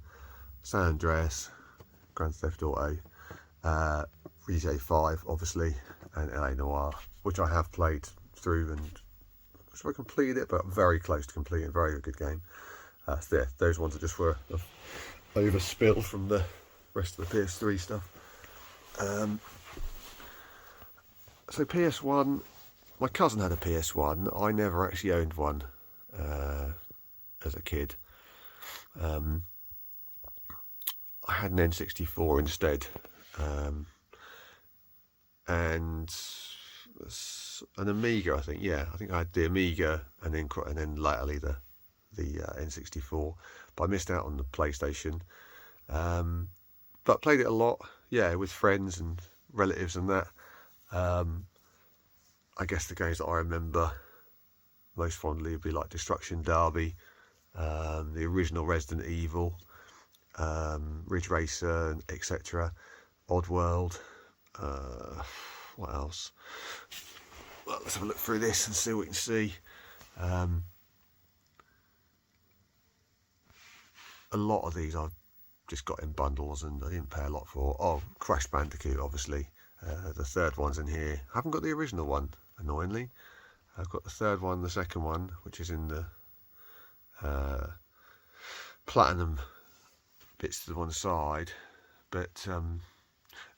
San Andreas, Grand Theft Auto, GTA 5 obviously, and LA Noire, which I have played through and I completed it, but very close to completing. Very good game. So yeah, those ones are just were overspill from the rest of the PS3 stuff. So PS1, my cousin had a PS1. I never actually owned one as a kid. I had an N64 instead, and an Amiga, I think. Yeah, I think I had the Amiga and then latterly the N64. But I missed out on the PlayStation. But played it a lot, yeah, with friends and relatives and that. I guess the games that I remember most fondly would be like Destruction Derby, the original Resident Evil, Ridge Racer, etc. Oddworld. What else? Well, let's have a look through this and see what we can see. A lot of these I've just got in bundles and I didn't pay a lot for. Oh, Crash Bandicoot, obviously. The third one's in here. I haven't got the original one, annoyingly. I've got the third one, the second one, which is in the platinum bits to the one side. But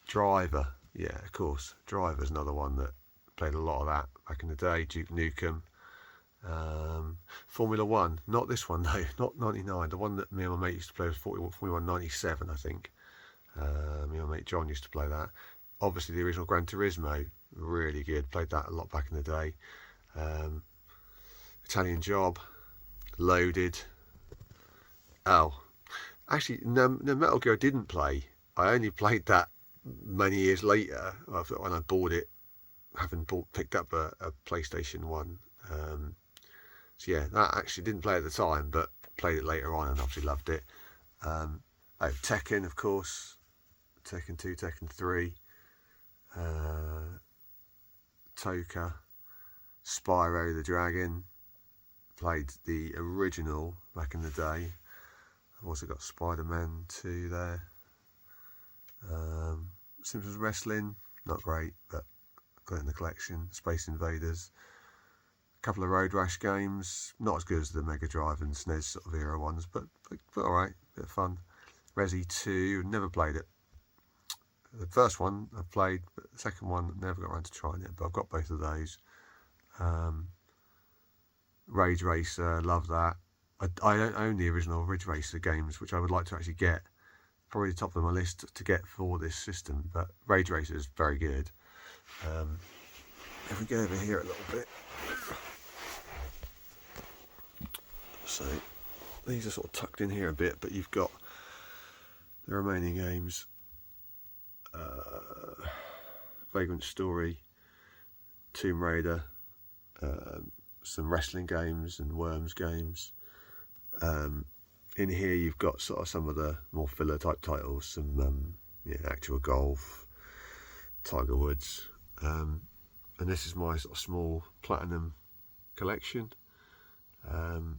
Driver, yeah, of course. Driver's another one that played a lot of that back in the day. Duke Nukem. Formula 1, not this one though, not 99. The one that me and my mate used to play was Formula 1 97, I think. Me and my mate John used to play that. Obviously the original Gran Turismo, really good. Played that a lot back in the day. Italian Job, Loaded. Oh, actually, no, Metal Gear I didn't play. I only played that many years later when I bought it, having picked up a PlayStation 1. So yeah, that actually didn't play at the time, but played it later on and obviously loved it. Tekken, of course, Tekken 2, Tekken 3, Toka, Spyro the Dragon. Played the original back in the day. I've also got Spider-Man 2 there. Simpsons Wrestling, not great, but got it in the collection. Space Invaders. A couple of Road Rash games, not as good as the Megadrive and SNES sort of era ones, but alright, bit of fun. Resi 2, never played it. The first one I've played, but the second one never got around to trying it, but I've got both of those. Rage Racer, love that. I don't own the original Ridge Racer games, which I would like to actually get. Probably the top of my list to get for this system, but Rage Racer is very good. If we go over here a little bit. So these are sort of tucked in here a bit, but you've got the remaining games. Vagrant Story, Tomb Raider, some wrestling games and Worms games. In here you've got sort of some of the more filler type titles, some actual golf, Tiger Woods, and this is my sort of small platinum collection. Having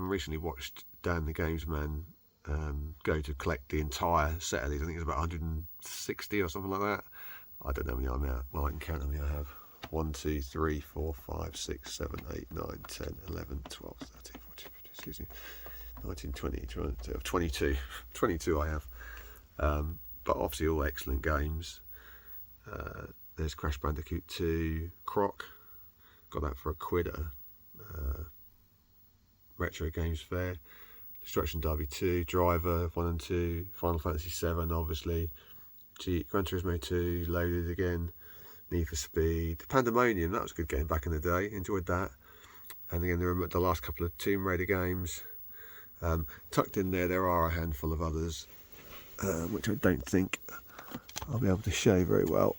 recently watched Dan the Games Man go to collect the entire set of these, I think it's about 160 or something like that. I don't know how many I'm at. Well, I can count how many I have. 1, 2, 3, 4, 5, 6, 7, 8, 9, 10, 11, 12, 13, 14, 15, 16, 19, 20, 22. 22 I have. But obviously all excellent games. There's Crash Bandicoot 2, Croc. Got that for £1 at a Retro Games Fair. Destruction Derby 2, Driver 1 and 2, Final Fantasy 7 obviously, Gran Turismo 2, Loaded again, Need for Speed, Pandemonium, that was a good game back in the day, enjoyed that. And again, there were the last couple of Tomb Raider games. Tucked in there are a handful of others, which I don't think I'll be able to show very well.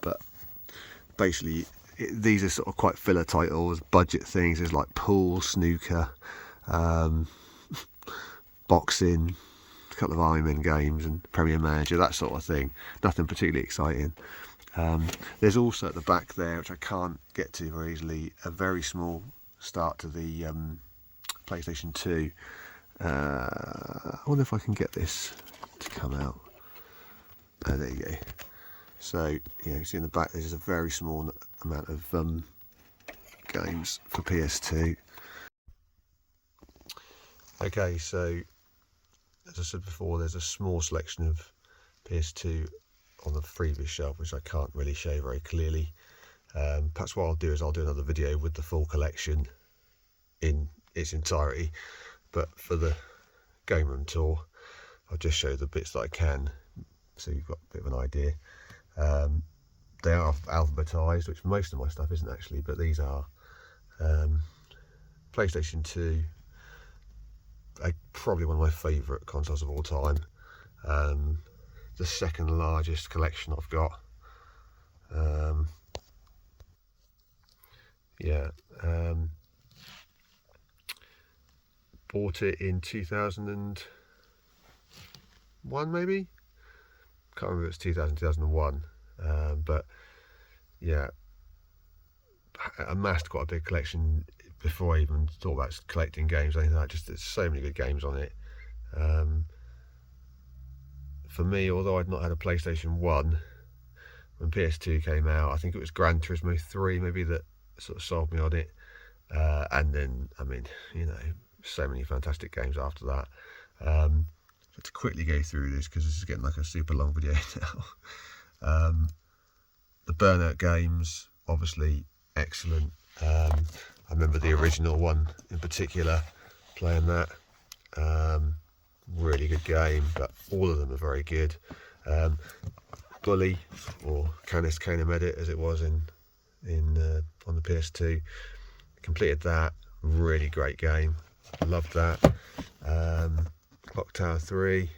But basically, these are sort of quite filler titles, budget things. There's like pool, snooker, boxing, a couple of Iron Man games and Premier Manager, that sort of thing. Nothing particularly exciting. There's also at the back there, which I can't get to very easily, a very small start to the PlayStation 2. I wonder if I can get this to come out. Oh, there you go. So yeah, you see in the back there's a very small amount of games for PS2. Okay, so as I said before, there's a small selection of PS2 on the freebies shelf, which I can't really show very clearly. Perhaps what I'll do is I'll do another video with the full collection in its entirety, but for the game room tour I'll just show the bits that I can, so you've got a bit of an idea. They are alphabetised, which most of my stuff isn't actually, but these are PlayStation 2, probably one of my favourite consoles of all time. The second largest collection I've got. Bought it in 2001 maybe? Can't remember if it's 2001. But yeah, amassed quite a big collection before I even thought about collecting games or anything like that. Just there's so many good games on it. For me, although I'd not had a PlayStation 1 when PS2 came out, I think it was Gran Turismo 3 maybe that sort of sold me on it. And then, I mean, so many fantastic games after that. So to quickly go through this, because this is getting like a super long video now. The Burnout games, obviously excellent. I remember the original one in particular, playing that. Really good game, but all of them are very good. Bully, or Canis Canem Edit as it was on the PS2, completed that. Really great game, loved that. Clock Tower 3,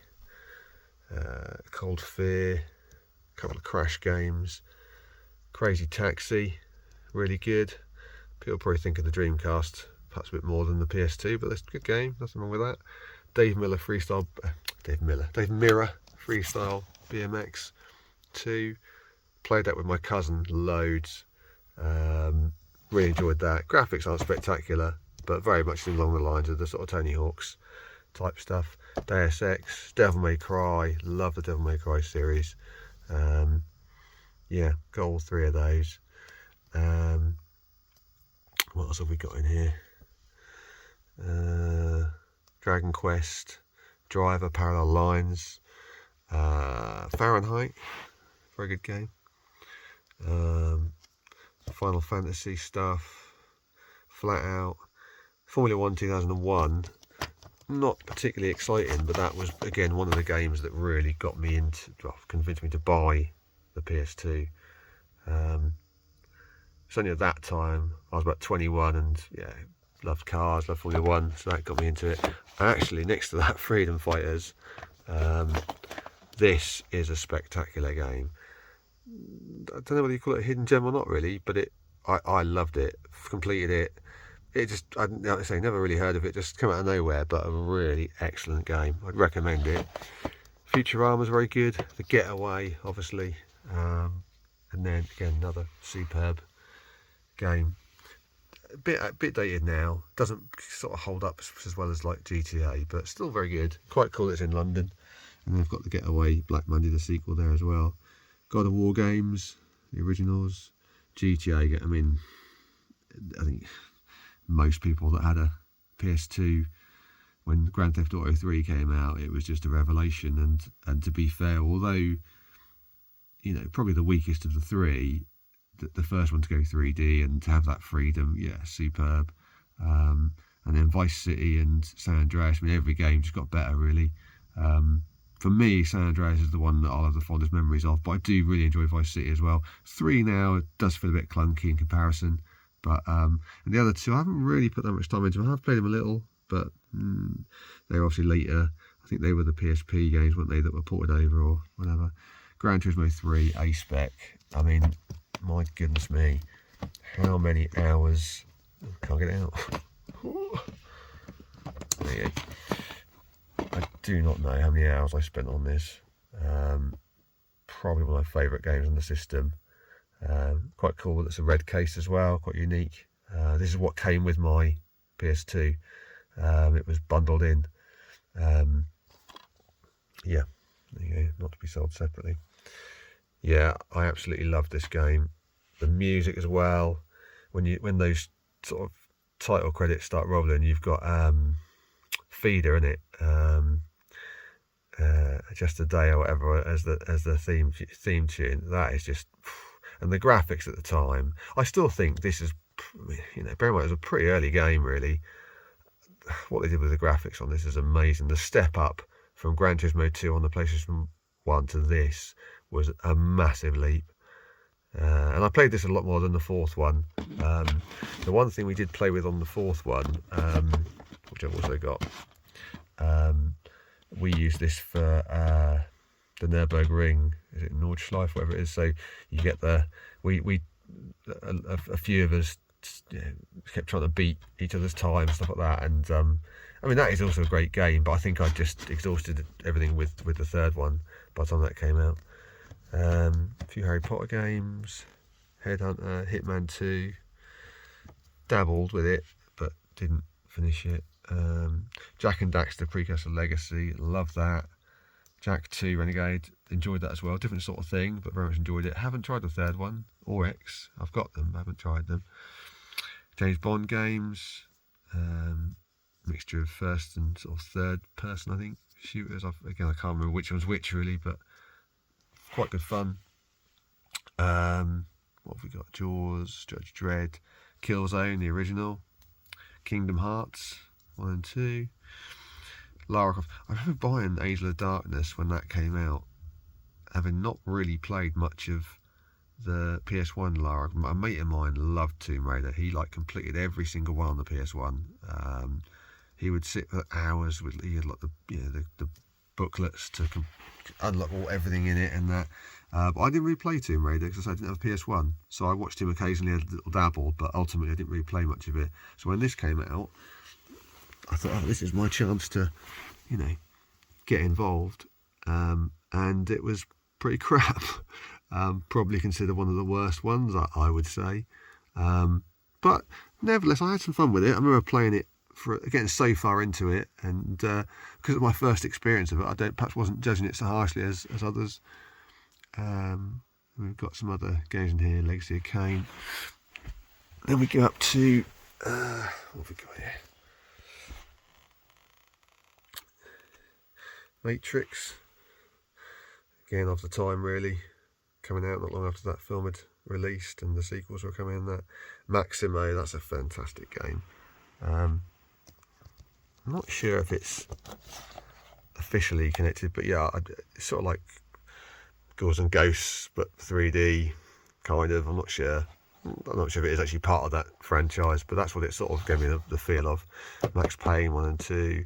Cold Fear, a couple of Crash games, Crazy Taxi, really good. People probably think of the Dreamcast perhaps a bit more than the PS2, but that's a good game, nothing wrong with that. Dave Mirra Freestyle BMX 2, played that with my cousin loads. Really enjoyed that. Graphics aren't spectacular, but very much along the lines of the sort of Tony Hawk's type stuff. Deus Ex, Devil May Cry, love the Devil May Cry series. Yeah, got all three of those. What else have we got in here? Dragon Quest, Driver, Parallel Lines, Fahrenheit, very good game. Final Fantasy stuff, Flat Out, Formula 1 2001, not particularly exciting, but that was again one of the games that really got me into, convinced me to buy the PS2. It's only at that time, I was about 21, and yeah, loved cars, loved Formula 1, so that got me into it. And actually, next to that, Freedom Fighters, This is a spectacular game. I don't know whether you call it a hidden gem or not really, but I loved it, completed it. It just, like I say, never really heard of it, just come out of nowhere, but a really excellent game. I'd recommend it. Futurama's very good. The Getaway, obviously. And then, again, another superb game. A bit dated now. Doesn't sort of hold up as well as like GTA, but still very good. Quite cool it's in London. And they've got the Getaway, Black Monday, the sequel there as well. God of War games, the originals. GTA, I mean, I think most people that had a PS2 when Grand Theft Auto 3 came out, it was just a revelation. And to be fair, although, you know, probably the weakest of the three, the first one to go 3D and to have that freedom, yeah, superb. And then Vice City and San Andreas, I mean, every game just got better, really. For me, San Andreas is the one that I'll have the fondest memories of, but I do really enjoy Vice City as well. 3 now, it does feel a bit clunky in comparison, but and the other two, I haven't really put that much time into them. I have played them a little, but they're obviously later. I think they were the PSP games, weren't they, that were ported over or whatever. Gran Turismo 3, A-Spec, I mean, my goodness me, how many hours, can't get it out. There you go. I do not know how many hours I spent on this. Probably one of my favourite games on the system. Quite cool that it's a red case as well, quite unique. This is what came with my PS2. It was bundled in. Yeah, there you go, not to be sold separately. Yeah, I absolutely love this game. The music as well. When those sort of title credits start rolling, you've got Feeder in it, Just a Day or whatever as the theme tune. That is just, and the graphics at the time. I still think this is, you know, bear in mind it was a pretty early game really. What they did with the graphics on this is amazing. The step up from Gran Turismo 2 on the PlayStation 1 to this was a massive leap. And I played this a lot more than the fourth one. The one thing we did play with on the fourth one, which I've also got, we used this for the Nürburgring, is it Nordschleife, whatever it is. So you get a few of us, you know, kept trying to beat each other's time, stuff like that. And I mean, that is also a great game, but I think I just exhausted everything with the third one by the time that came out. A few Harry Potter games, Headhunter, Hitman 2, dabbled with it, but didn't finish it. Jack and Daxter, Precursor Legacy, love that. Jack 2 Renegade, enjoyed that as well. Different sort of thing, but very much enjoyed it. Haven't tried the third one, or X. I've got them, but haven't tried them. James Bond games, mixture of first and sort of third person, I think, shooters. Again, I can't remember which one's which really, but quite good fun. What have we got? Jaws, Judge Dredd, Killzone, the original, Kingdom Hearts 1 and 2, Lara Croft. I remember buying Angel of Darkness when that came out, having not really played much of the PS1 Lara. A mate of mine loved Tomb Raider. He like completed every single one on the PS1. He would sit for hours with, he had like the booklets to unlock everything in it and that. But I didn't really play Tomb Raider because I didn't have a PS1. So I watched him occasionally, a little dabble, but ultimately I didn't really play much of it. So when this came out, I thought, oh, this is my chance to, you know, get involved. And it was pretty crap. Probably considered one of the worst ones, I would say. But nevertheless, I had some fun with it. I remember playing it for getting so far into it, and because of my first experience of it, I perhaps wasn't judging it so harshly as others. We've got some other games in here, Legacy of Kain. Then we go up to what have we got here? Matrix. Again, after time really, coming out not long after that film had released and the sequels were coming in. That Maximo, that's a fantastic game. I'm not sure if it's officially connected, but yeah, it's sort of like Ghouls and Ghosts, but 3D, kind of. I'm not sure if it is actually part of that franchise, but that's what it sort of gave me the feel of. Max Payne 1 and 2.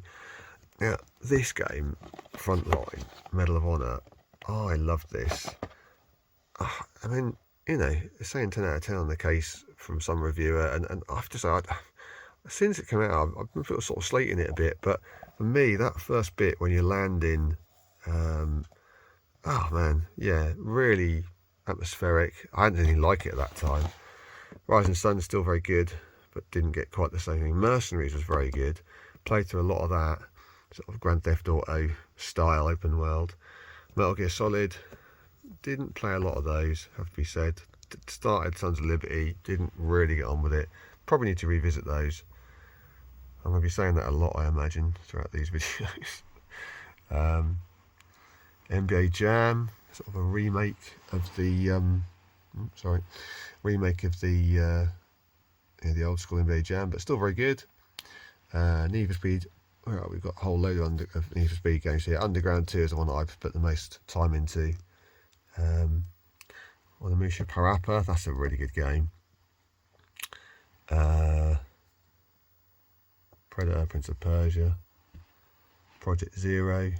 Now, this game, Frontline, Medal of Honor, I loved this. I mean, you know, it's saying 10 out of 10 on the case from some reviewer, and I have to say, since it came out, I've been sort of slating it a bit, but for me, that first bit when you're landing, oh man, yeah, really atmospheric. I hadn't really liked it at that time. Rising Sun's still very good, but didn't get quite the same thing. Mercenaries was very good. Played through a lot of that, sort of Grand Theft Auto style open world. Metal Gear Solid, didn't play a lot of those, have to be said. Started Sons of Liberty, didn't really get on with it. Probably need to revisit those. I'm going to be saying that a lot, I imagine, throughout these videos. NBA Jam, sort of a remake of the the old school NBA Jam, but still very good. Need for Speed. Well, we've got a whole load of Need for Speed games here. Underground 2 is the one that I've put the most time into. Onimusha Parappa, that's a really good game. Predator, Prince of Persia, Project Zero,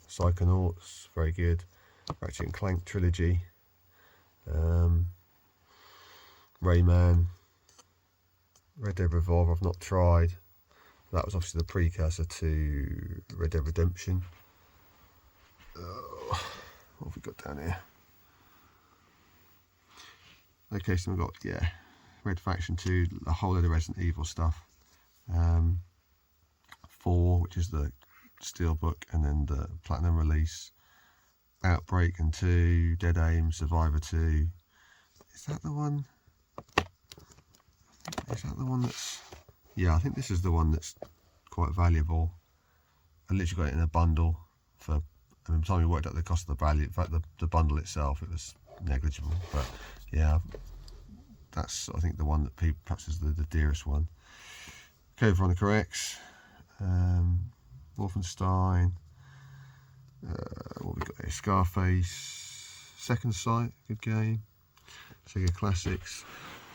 Psychonauts, very good. Ratchet and Clank trilogy, Rayman, Red Dead Revolver I've not tried. That was obviously the precursor to Red Dead Redemption. What have we got down here? Okay, so we've got, Red Faction 2, a whole load of Resident Evil stuff. 4, which is the Steelbook, and then the Platinum release. Outbreak and 2, Dead Aim, Survivor 2. Is that the one? Is that the one that's... Yeah, I think this is the one that's quite valuable. I literally got it in a bundle for... I mean, by the time we worked out the cost of the value, in fact, the bundle itself, it was negligible. But yeah, that's, I think, the one that perhaps is the dearest one. Code Veronica X, Wolfenstein, what we got here? Scarface, Second Sight, good game. Sega Classics,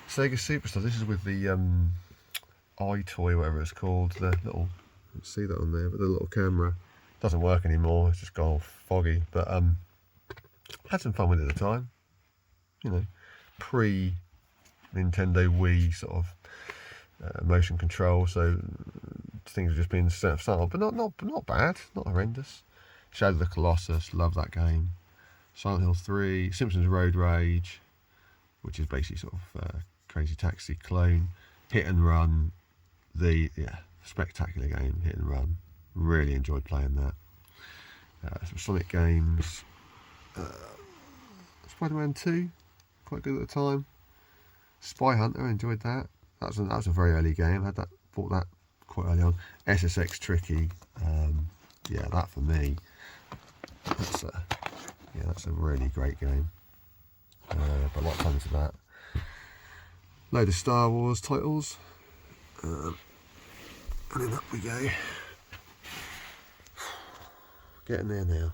Sega Superstar. This is with the iToy, whatever it's called. The little, you can see that on there, but the little camera doesn't work anymore. It's just gone all foggy. But had some fun with it at the time. You know, pre Nintendo Wii sort of motion control, so things were just being set up subtle, but not bad, not horrendous. Shadow of the Colossus, love that game. Silent Hill 3, Simpsons Road Rage, which is basically sort of Crazy Taxi clone. Hit and Run, spectacular game, Hit and Run. Really enjoyed playing that. Some Sonic games. Spider-Man 2, quite good at the time. Spy Hunter, enjoyed that. That was a very early game. Bought that quite early on. SSX Tricky, yeah, that for me. That's a really great game. But a lot of fun to that. Load of Star Wars titles, and then up we go. Getting there now.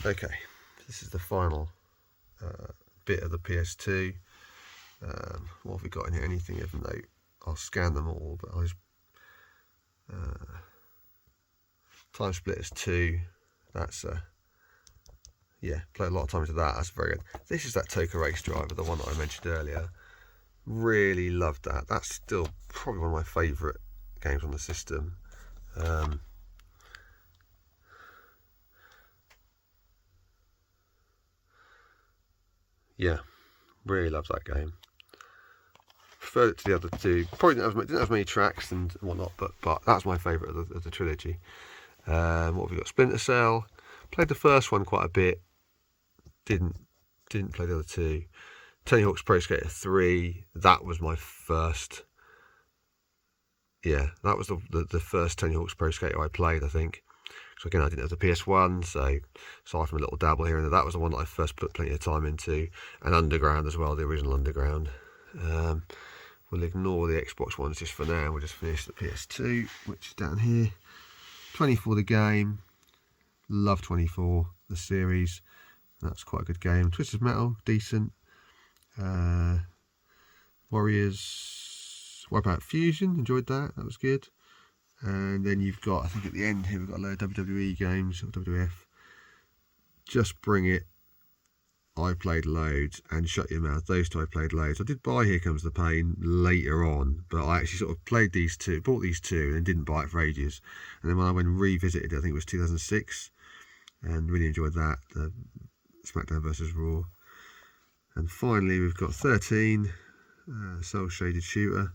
Okay, this is the final bit of the PS2. What have we got in here? Anything of note? I'll scan them all, but Time Splitters 2. That's played a lot of time into that. That's very good. This is that Toka Race Driver, the one that I mentioned earlier. Really loved that. That's still probably one of my favourite games on the system. Yeah, really loved that game. Preferred it to the other two. Probably didn't have as many tracks and whatnot, but that's my favourite of the trilogy. What have we got? Splinter Cell. Played the first one quite a bit. Didn't play the other two. Tony Hawk's Pro Skater 3. That was my first. Yeah, that was the first Tony Hawk's Pro Skater I played, I think. So again, I didn't have the PS1, so aside from a little dabble here and there, that was the one that I first put plenty of time into. And Underground as well, the original Underground. We'll ignore the Xbox ones just for now. We'll just finish the PS2, which is down here. 24 the game. Love 24, the series. That's quite a good game. Twisted Metal, decent. Warriors Wipeout Fusion, enjoyed that. That was good. And then you've got, I think at the end here, we've got a load of WWE games, or WWF. Just Bring It, I played loads, and Shut Your Mouth, those two I played loads. I did buy Here Comes the Pain later on, but I actually sort of played these two, bought these two, and didn't buy it for ages. And then when I went and revisited it, I think it was 2006, and really enjoyed that, the SmackDown vs Raw. And finally we've got 13, Cell Shaded Shooter,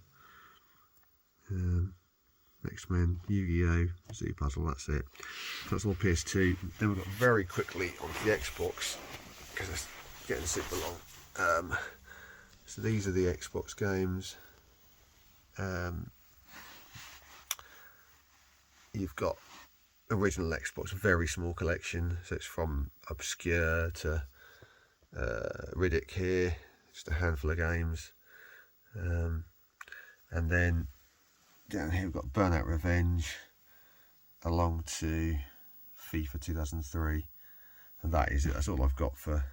X-Men, Yu-Gi-Oh, Zoo Puzzle, that's it. That's all PS2. Then we've got very quickly onto the Xbox, because it's getting super long. So these are the Xbox games. You've got original Xbox, very small collection, so it's from obscure to Riddick here, just a handful of games. And then down here we've got Burnout Revenge, along to FIFA 2003, and that is it. That's all I've got for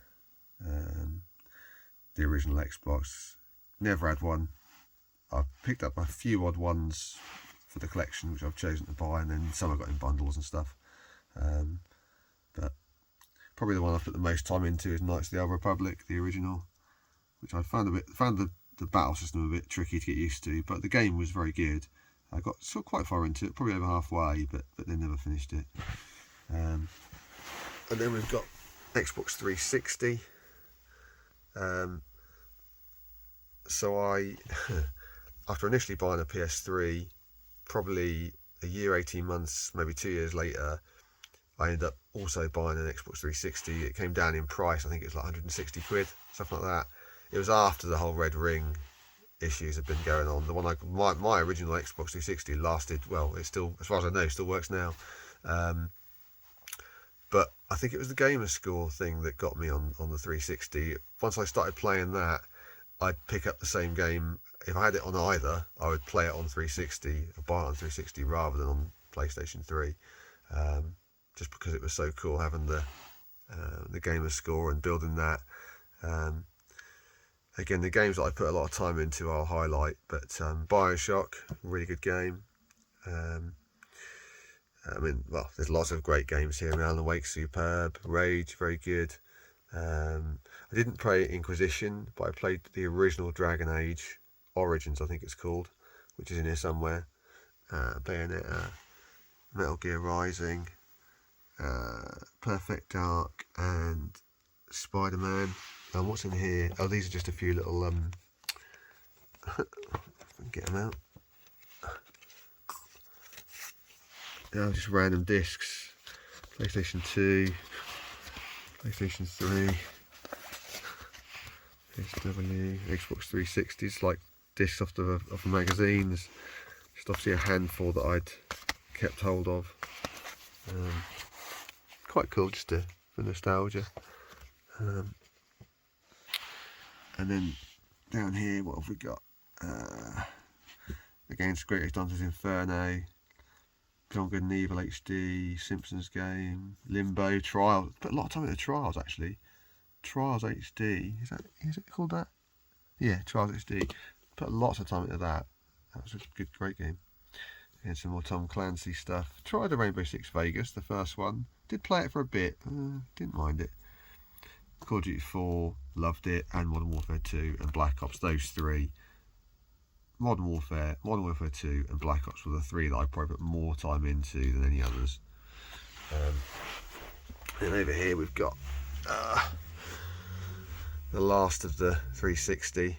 the original Xbox. Never had one. I've picked up a few odd ones for the collection, which I've chosen to buy, and then some I got in bundles and stuff. But probably the one I've put the most time into is Knights of the Old Republic, the original, which I found the battle system a bit tricky to get used to, but the game was very good. I got sort of quite far into it, probably over halfway, but then never finished it. And then we've got Xbox 360. So I, after initially buying a PS3, probably a year, 18 months, maybe 2 years later, I ended up also buying an Xbox 360. It came down in price, I think it was like 160 quid, something like that. It was after the whole Red Ring issues have been going on. The one my original Xbox 360 lasted, well, it still, as far as I know, still works now. But I think it was the gamer score thing that got me on the 360. Once I started playing that, I'd pick up the same game. If I had it on either, I would play it on 360, or buy it on 360 rather than on PlayStation 3. Just because it was so cool having the gamer score and building that. Again, the games that I put a lot of time into I'll highlight, but Bioshock, really good game. I mean, well, there's lots of great games here. Alan Wake, superb. Rage, very good. I didn't play Inquisition, but I played the original Dragon Age, Origins I think it's called, which is in here somewhere. Bayonetta, Metal Gear Rising, Perfect Dark, and Spider-Man. And what's in here? Oh, these are just a few little get them out. Yeah, just random discs. PlayStation 2, PlayStation 3, PSW, Xbox 360. It's like discs off the magazines. Just obviously a handful that I'd kept hold of. Quite cool, just for nostalgia. And then down here, what have we got? Again, Greatest Dante's Inferno, Beyond Good and Evil HD, Simpsons game, Limbo, Trials. Put a lot of time into Trials actually. Trials HD, is it called that? Yeah, Trials HD. Put lots of time into that. That was a good, great game. And some more Tom Clancy stuff. Tried the Rainbow Six Vegas, the first one. Did play it for a bit. Didn't mind it. Call of Duty 4, loved it, and Modern Warfare 2 and Black Ops, those three. Modern Warfare 2 and Black Ops were the three that I probably put more time into than any others. And over here we've got the last of the 360.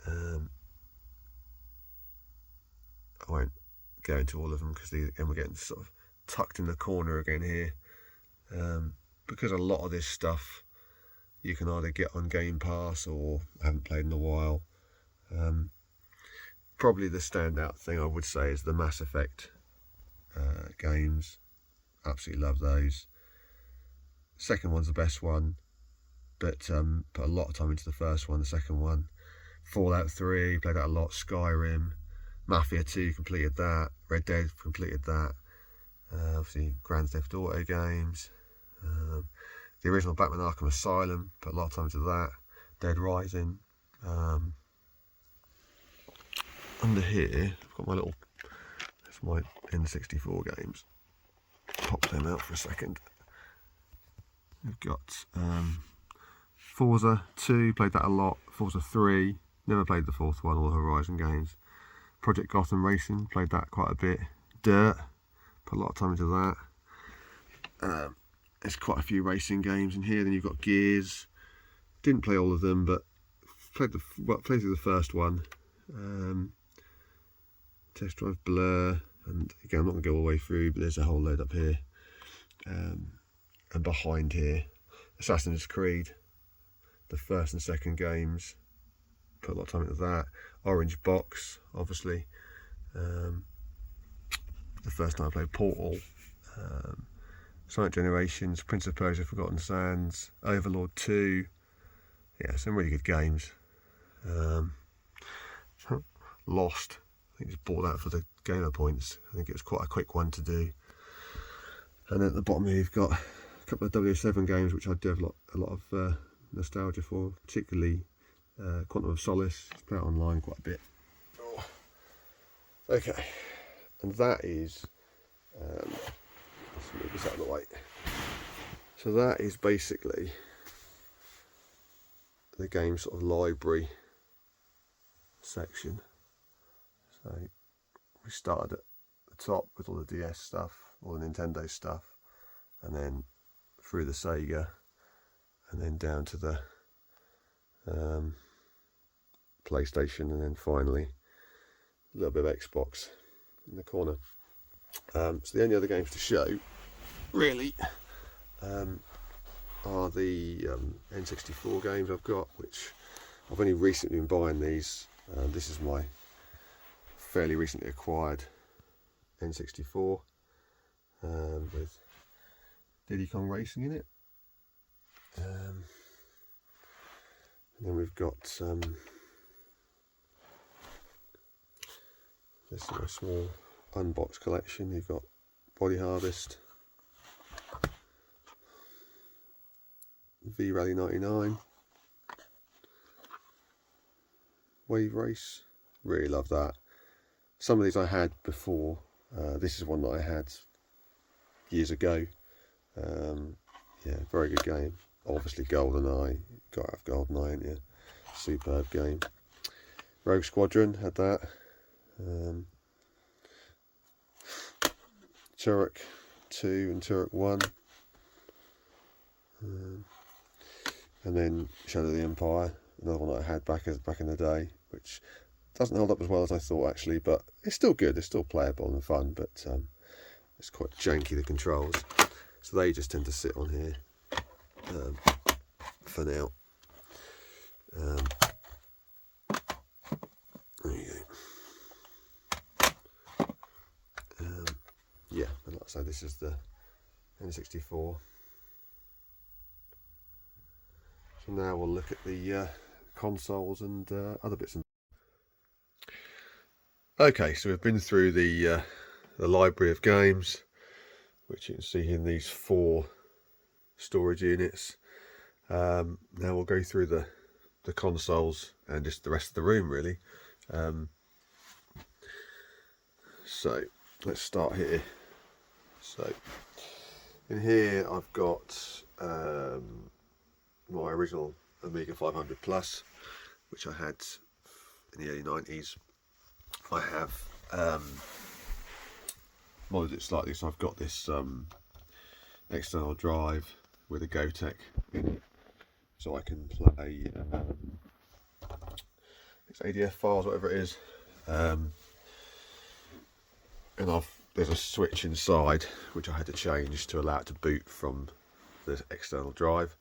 I won't go into all of them because again we're getting sort of tucked in the corner again here. Because a lot of this stuff you can either get on Game Pass or haven't played in a while. Probably the standout thing I would say is the Mass Effect games. Absolutely love those. Second one's the best one, but put a lot of time into the first one, the second one. Fallout 3, played that a lot. Skyrim, Mafia 2, completed that. Red Dead, completed that. Obviously Grand Theft Auto games. The original Batman Arkham Asylum, put a lot of time into that. Dead Rising. Under here, I've got my little That's my N64 games. Pop them out for a second. We've got Forza 2, played that a lot. Forza 3, never played the fourth one, or the Horizon games. Project Gotham Racing, played that quite a bit. Dirt, put a lot of time into that. There's quite a few racing games in here. Then you've got Gears. Didn't play all of them, but played through the first one. Test Drive Blur, and again I'm not going to go all the way through, but there's a whole load up here. And behind here, Assassin's Creed, the first and second games, put a lot of time into that. Orange Box, obviously. The first time I played Portal. Sonic Generations, Prince of Persia, Forgotten Sands, Overlord 2. Yeah, some really good games. Lost, I think just bought that for the gamer points. I think it was quite a quick one to do. And at the bottom here you've got a couple of W7 games which I do have a lot of nostalgia for, particularly Quantum of Solace. It's played online quite a bit. Oh. Okay, and that is let's move this out of the way. So that is basically the game sort of library section. So we started at the top with all the DS stuff, all the Nintendo stuff, and then through the Sega, and then down to the PlayStation, and then finally a little bit of Xbox in the corner. So the only other games to show really are the N64 games I've got, which I've only recently been buying these. This is my fairly recently acquired N64 with Diddy Kong Racing in it. And then we've got this is my small unboxed collection. You've got Body Harvest, V Rally 99, Wave Race, really love that. Some of these I had before. This is one that I had years ago. Yeah, very good game. Obviously GoldenEye, got to have GoldenEye, ain't you? Superb game. Rogue Squadron, had that. Turok 2 and Turok 1. And then Shadow of the Empire, another one that I had back in the day, which doesn't hold up as well as I thought actually, but it's still good, it's still playable and fun, but it's quite janky, the controls. So they just tend to sit on here for now. There you go. Yeah, and like I say, this is the N64. So now we'll look at the consoles and other bits and. Okay, so we've been through the library of games, which you can see in these 4 storage units. Now we'll go through the consoles and just the rest of the room really. So let's start here. So in here I've got my original Amiga 500 Plus, which I had in the early 90s. I have modded it slightly, so I've got this external drive with a Gotek in it, so I can play it's ADF files, whatever it is, and there's a switch inside which I had to change to allow it to boot from the external drive.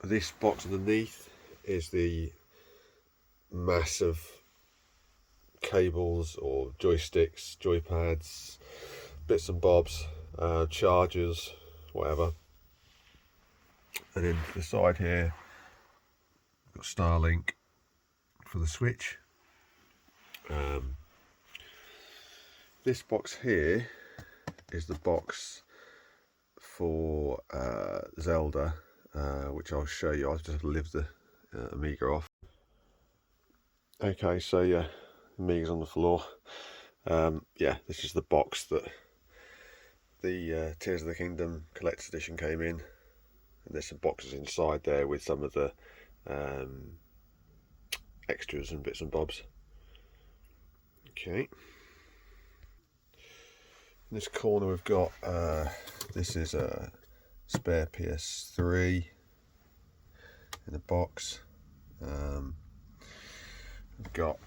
This box underneath is the massive cables or joysticks, joypads, bits and bobs, chargers, whatever. And then to the side here, we've got Starlink for the switch. This box here is the box for Zelda, which I'll show you. I'll just lift the Amiga off. Okay, so yeah, Amiga's on the floor. Yeah, this is the box that the Tears of the Kingdom Collector's Edition came in, and there's some boxes inside there with some of the extras and bits and bobs. Okay. In this corner we've got, this is a spare PS3 in a box. We've got,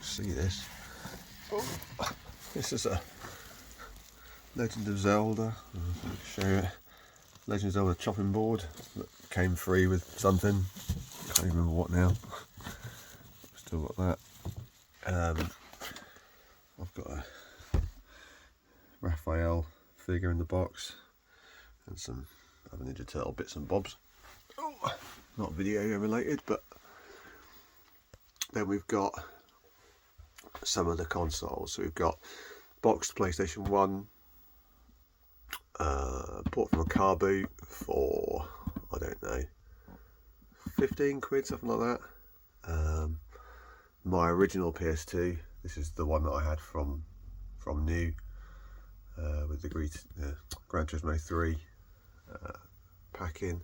see this. Oh, this is a Legend of Zelda. I'll show you. Legend of Zelda chopping board that came free with something. Can't even remember what now. Still got that. I've got a Raphael figure in the box and some other Ninja Turtle bits and bobs. Oh, not video related, but then we've got some of the consoles. So we've got boxed PlayStation 1, bought from a car boot for, I don't know, 15 quid, something like that. My original PS2, this is the one that I had from new, with the Gran Turismo 3 pack in.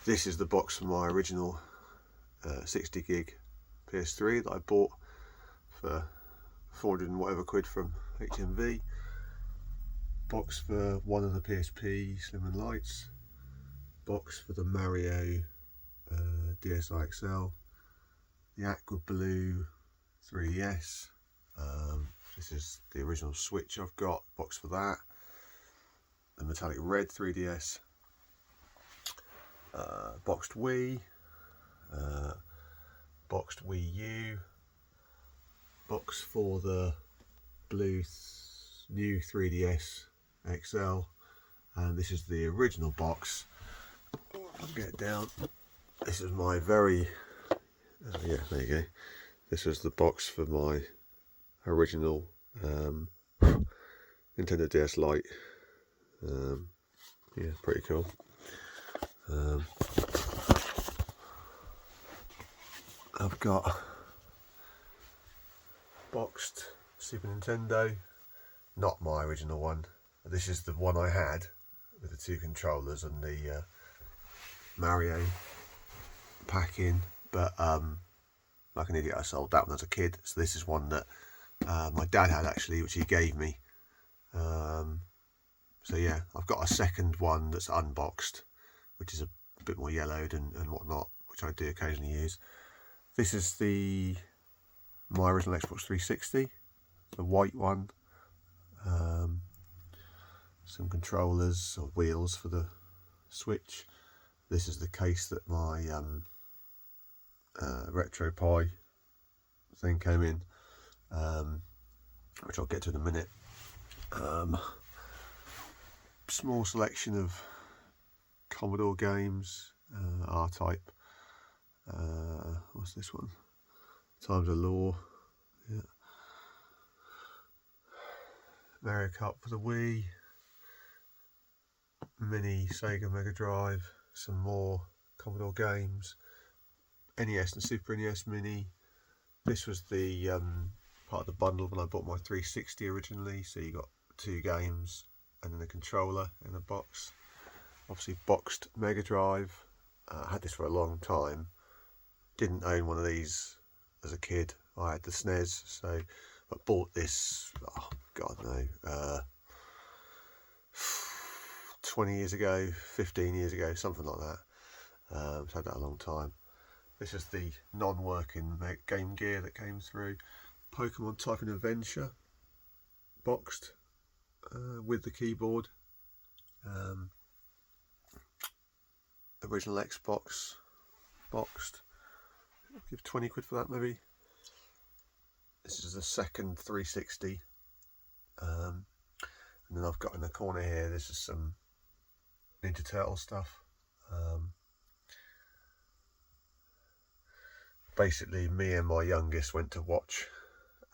This is the box for my original 60 gig PS3 that I bought for 400 and whatever quid from HMV. Box for one of the PSP Slim and Lights. Box for the Mario DSi XL. The Aqua Blue 3DS. This is the original Switch I've got. Box for that. The Metallic Red 3DS. Boxed Wii. Boxed Wii U. Box for the blue new 3DS XL, and this is the original box. I'll get it down. This is my very yeah, there you go. This was the box for my original Nintendo DS Lite. Yeah, pretty cool. I've got boxed Super Nintendo, not my original one. This is the one I had with the two controllers and the Mario pack in, but like an idiot I sold that one as a kid. So this is one that my dad had actually, which he gave me. So yeah, I've got a second one that's unboxed, which is a bit more yellowed and whatnot, which I do occasionally use. This is my original Xbox 360, the white one. Some controllers or wheels for the Switch. This is the case that my RetroPie thing came in, which I'll get to in a minute. Small selection of Commodore games, R-Type. What's this one? Times of Law. Yeah. Mario Kart for the Wii. Mini Sega Megadrive. Some more Commodore games. NES and Super NES Mini. This was the part of the bundle when I bought my 360 originally. So you got 2 games and then a controller in a box. Obviously boxed Megadrive. I had this for a long time. Didn't own one of these as a kid. I had the SNES, so I bought this, oh god no, 20 years ago, 15 years ago, something like that. I've had that a long time. This is the non-working Game Gear that came through. Pokemon Typing Adventure, boxed with the keyboard. Original Xbox, boxed. I'll give 20 quid for that maybe. This is the second 360. And then I've got in the corner here, this is some Ninja Turtle stuff. Basically, me and my youngest went to watch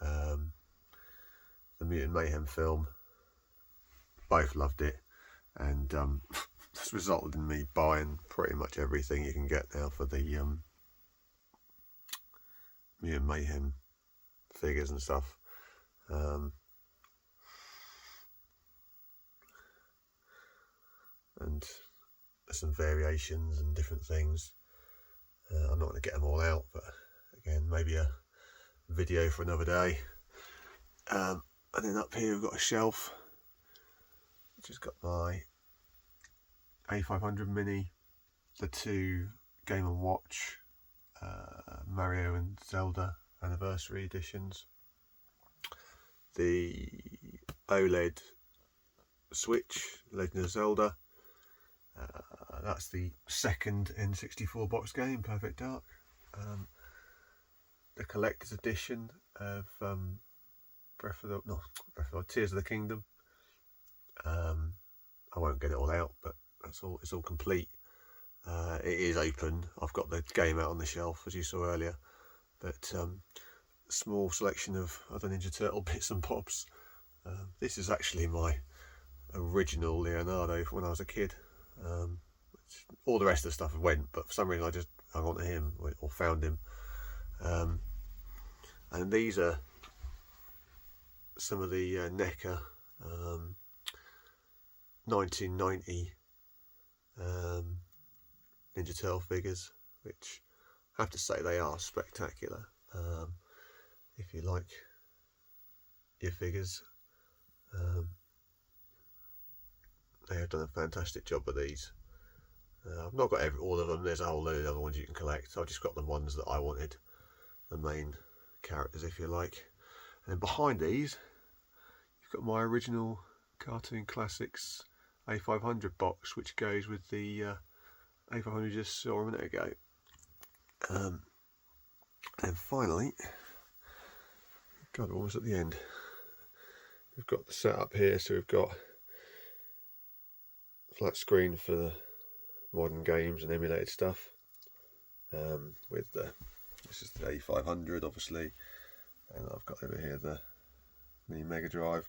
the Mutant Mayhem film. Both loved it, and this resulted in me buying pretty much everything you can get now for the Mayhem figures and stuff. And there's some variations and different things. I'm not going to get them all out, but again, maybe a video for another day. And then up here we've got a shelf which has got my A500 Mini, the 2 Game & Watch Mario and Zelda anniversary editions, the OLED Switch Legend of Zelda, that's the second N64 box game, Perfect Dark, the collector's edition of Tears of the Kingdom. I won't get it all out, but it's all complete. It is open. I've got the game out on the shelf, as you saw earlier, but a small selection of other Ninja Turtle bits and bobs. This is actually my original Leonardo from when I was a kid. All the rest of the stuff went, but for some reason I just hung on to him or found him. And these are some of the NECA 1990 Ninja Turtle figures, which I have to say they are spectacular. If you like your figures, they have done a fantastic job with these. I've not got all of them. There's a whole load of other ones you can collect. So I've just got the ones that I wanted, the main characters, if you like. And then behind these, you've got my original Cartoon Classics A500 box, which goes with the A500 you just saw a minute ago. And finally, God, we're almost at the end. We've got the setup here, so we've got flat screen for the modern games and emulated stuff. With this is the A500, obviously, and I've got over here the mini Megadrive.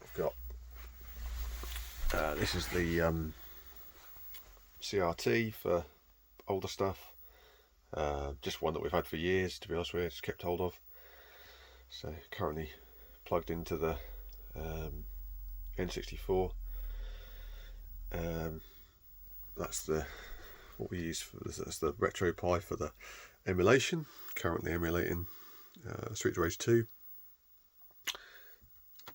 I've got this is the CRT for older stuff. Just one that we've had for years, to be honest with you, just kept hold of. So currently plugged into the N64. That's what we use for this. That's the RetroPie for the emulation. Currently emulating Street Rage 2.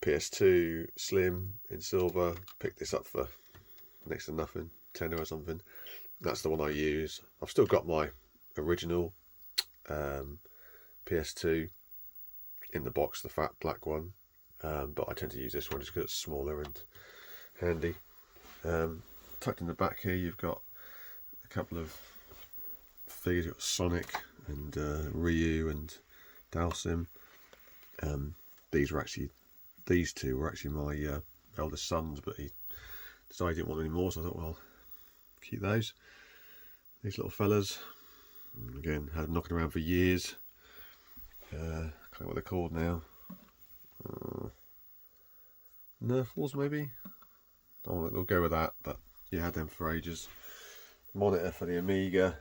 PS2 Slim in silver. Picked this up for next to nothing, £10 or something. That's the one I use. I've still got my original PS2 in the box, the fat black one, but I tend to use this one just because it's smaller and handy. Tucked in the back here you've got a couple of figures. You've got Sonic and Ryu and Dalsim. These two were actually my eldest son's, but he decided he didn't want any more, so I thought, well, keep those. These little fellas, and again, had them knocking around for years. I can't know what they're called now. Nerfles maybe? They'll go with that, but yeah, had them for ages. Monitor for the Amiga.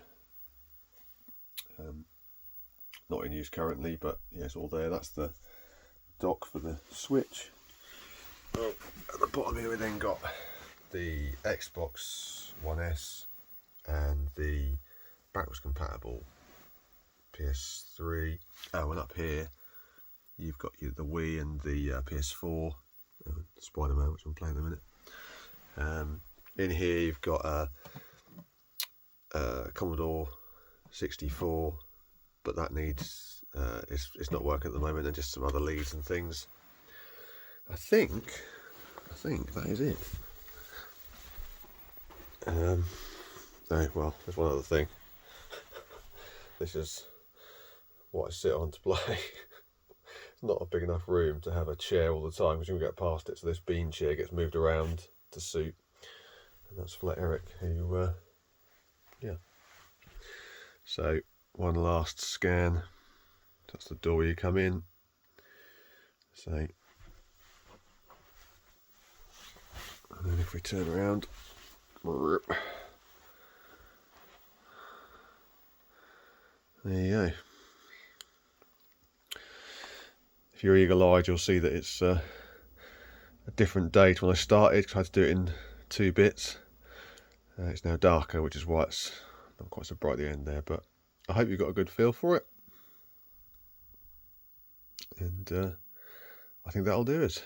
Not in use currently, but yeah, it's all there. That's the dock for the Switch. Oh, at the bottom here we then got the Xbox One S and the backwards compatible PS3. Oh, and up here you've got the Wii and the PS4, Spider-Man, which I'm playing in a minute. In here you've got a Commodore 64, but that needs it's not working at the moment, and just some other leads and things. I think that is it. Oh well, there's one other thing. This is what I sit on to play. It's not a big enough room to have a chair all the time because you can get past it, so this bean chair gets moved around to suit. And that's Flat Eric, who yeah. So one last scan. That's the door you come in. So, and then if we turn around, there you go. If you're eagle-eyed, you'll see that it's a different day to when I started, because I had to do it in 2 bits. It's now darker, which is why it's not quite so bright at the end there, but I hope you got a good feel for it. And I think that'll do it.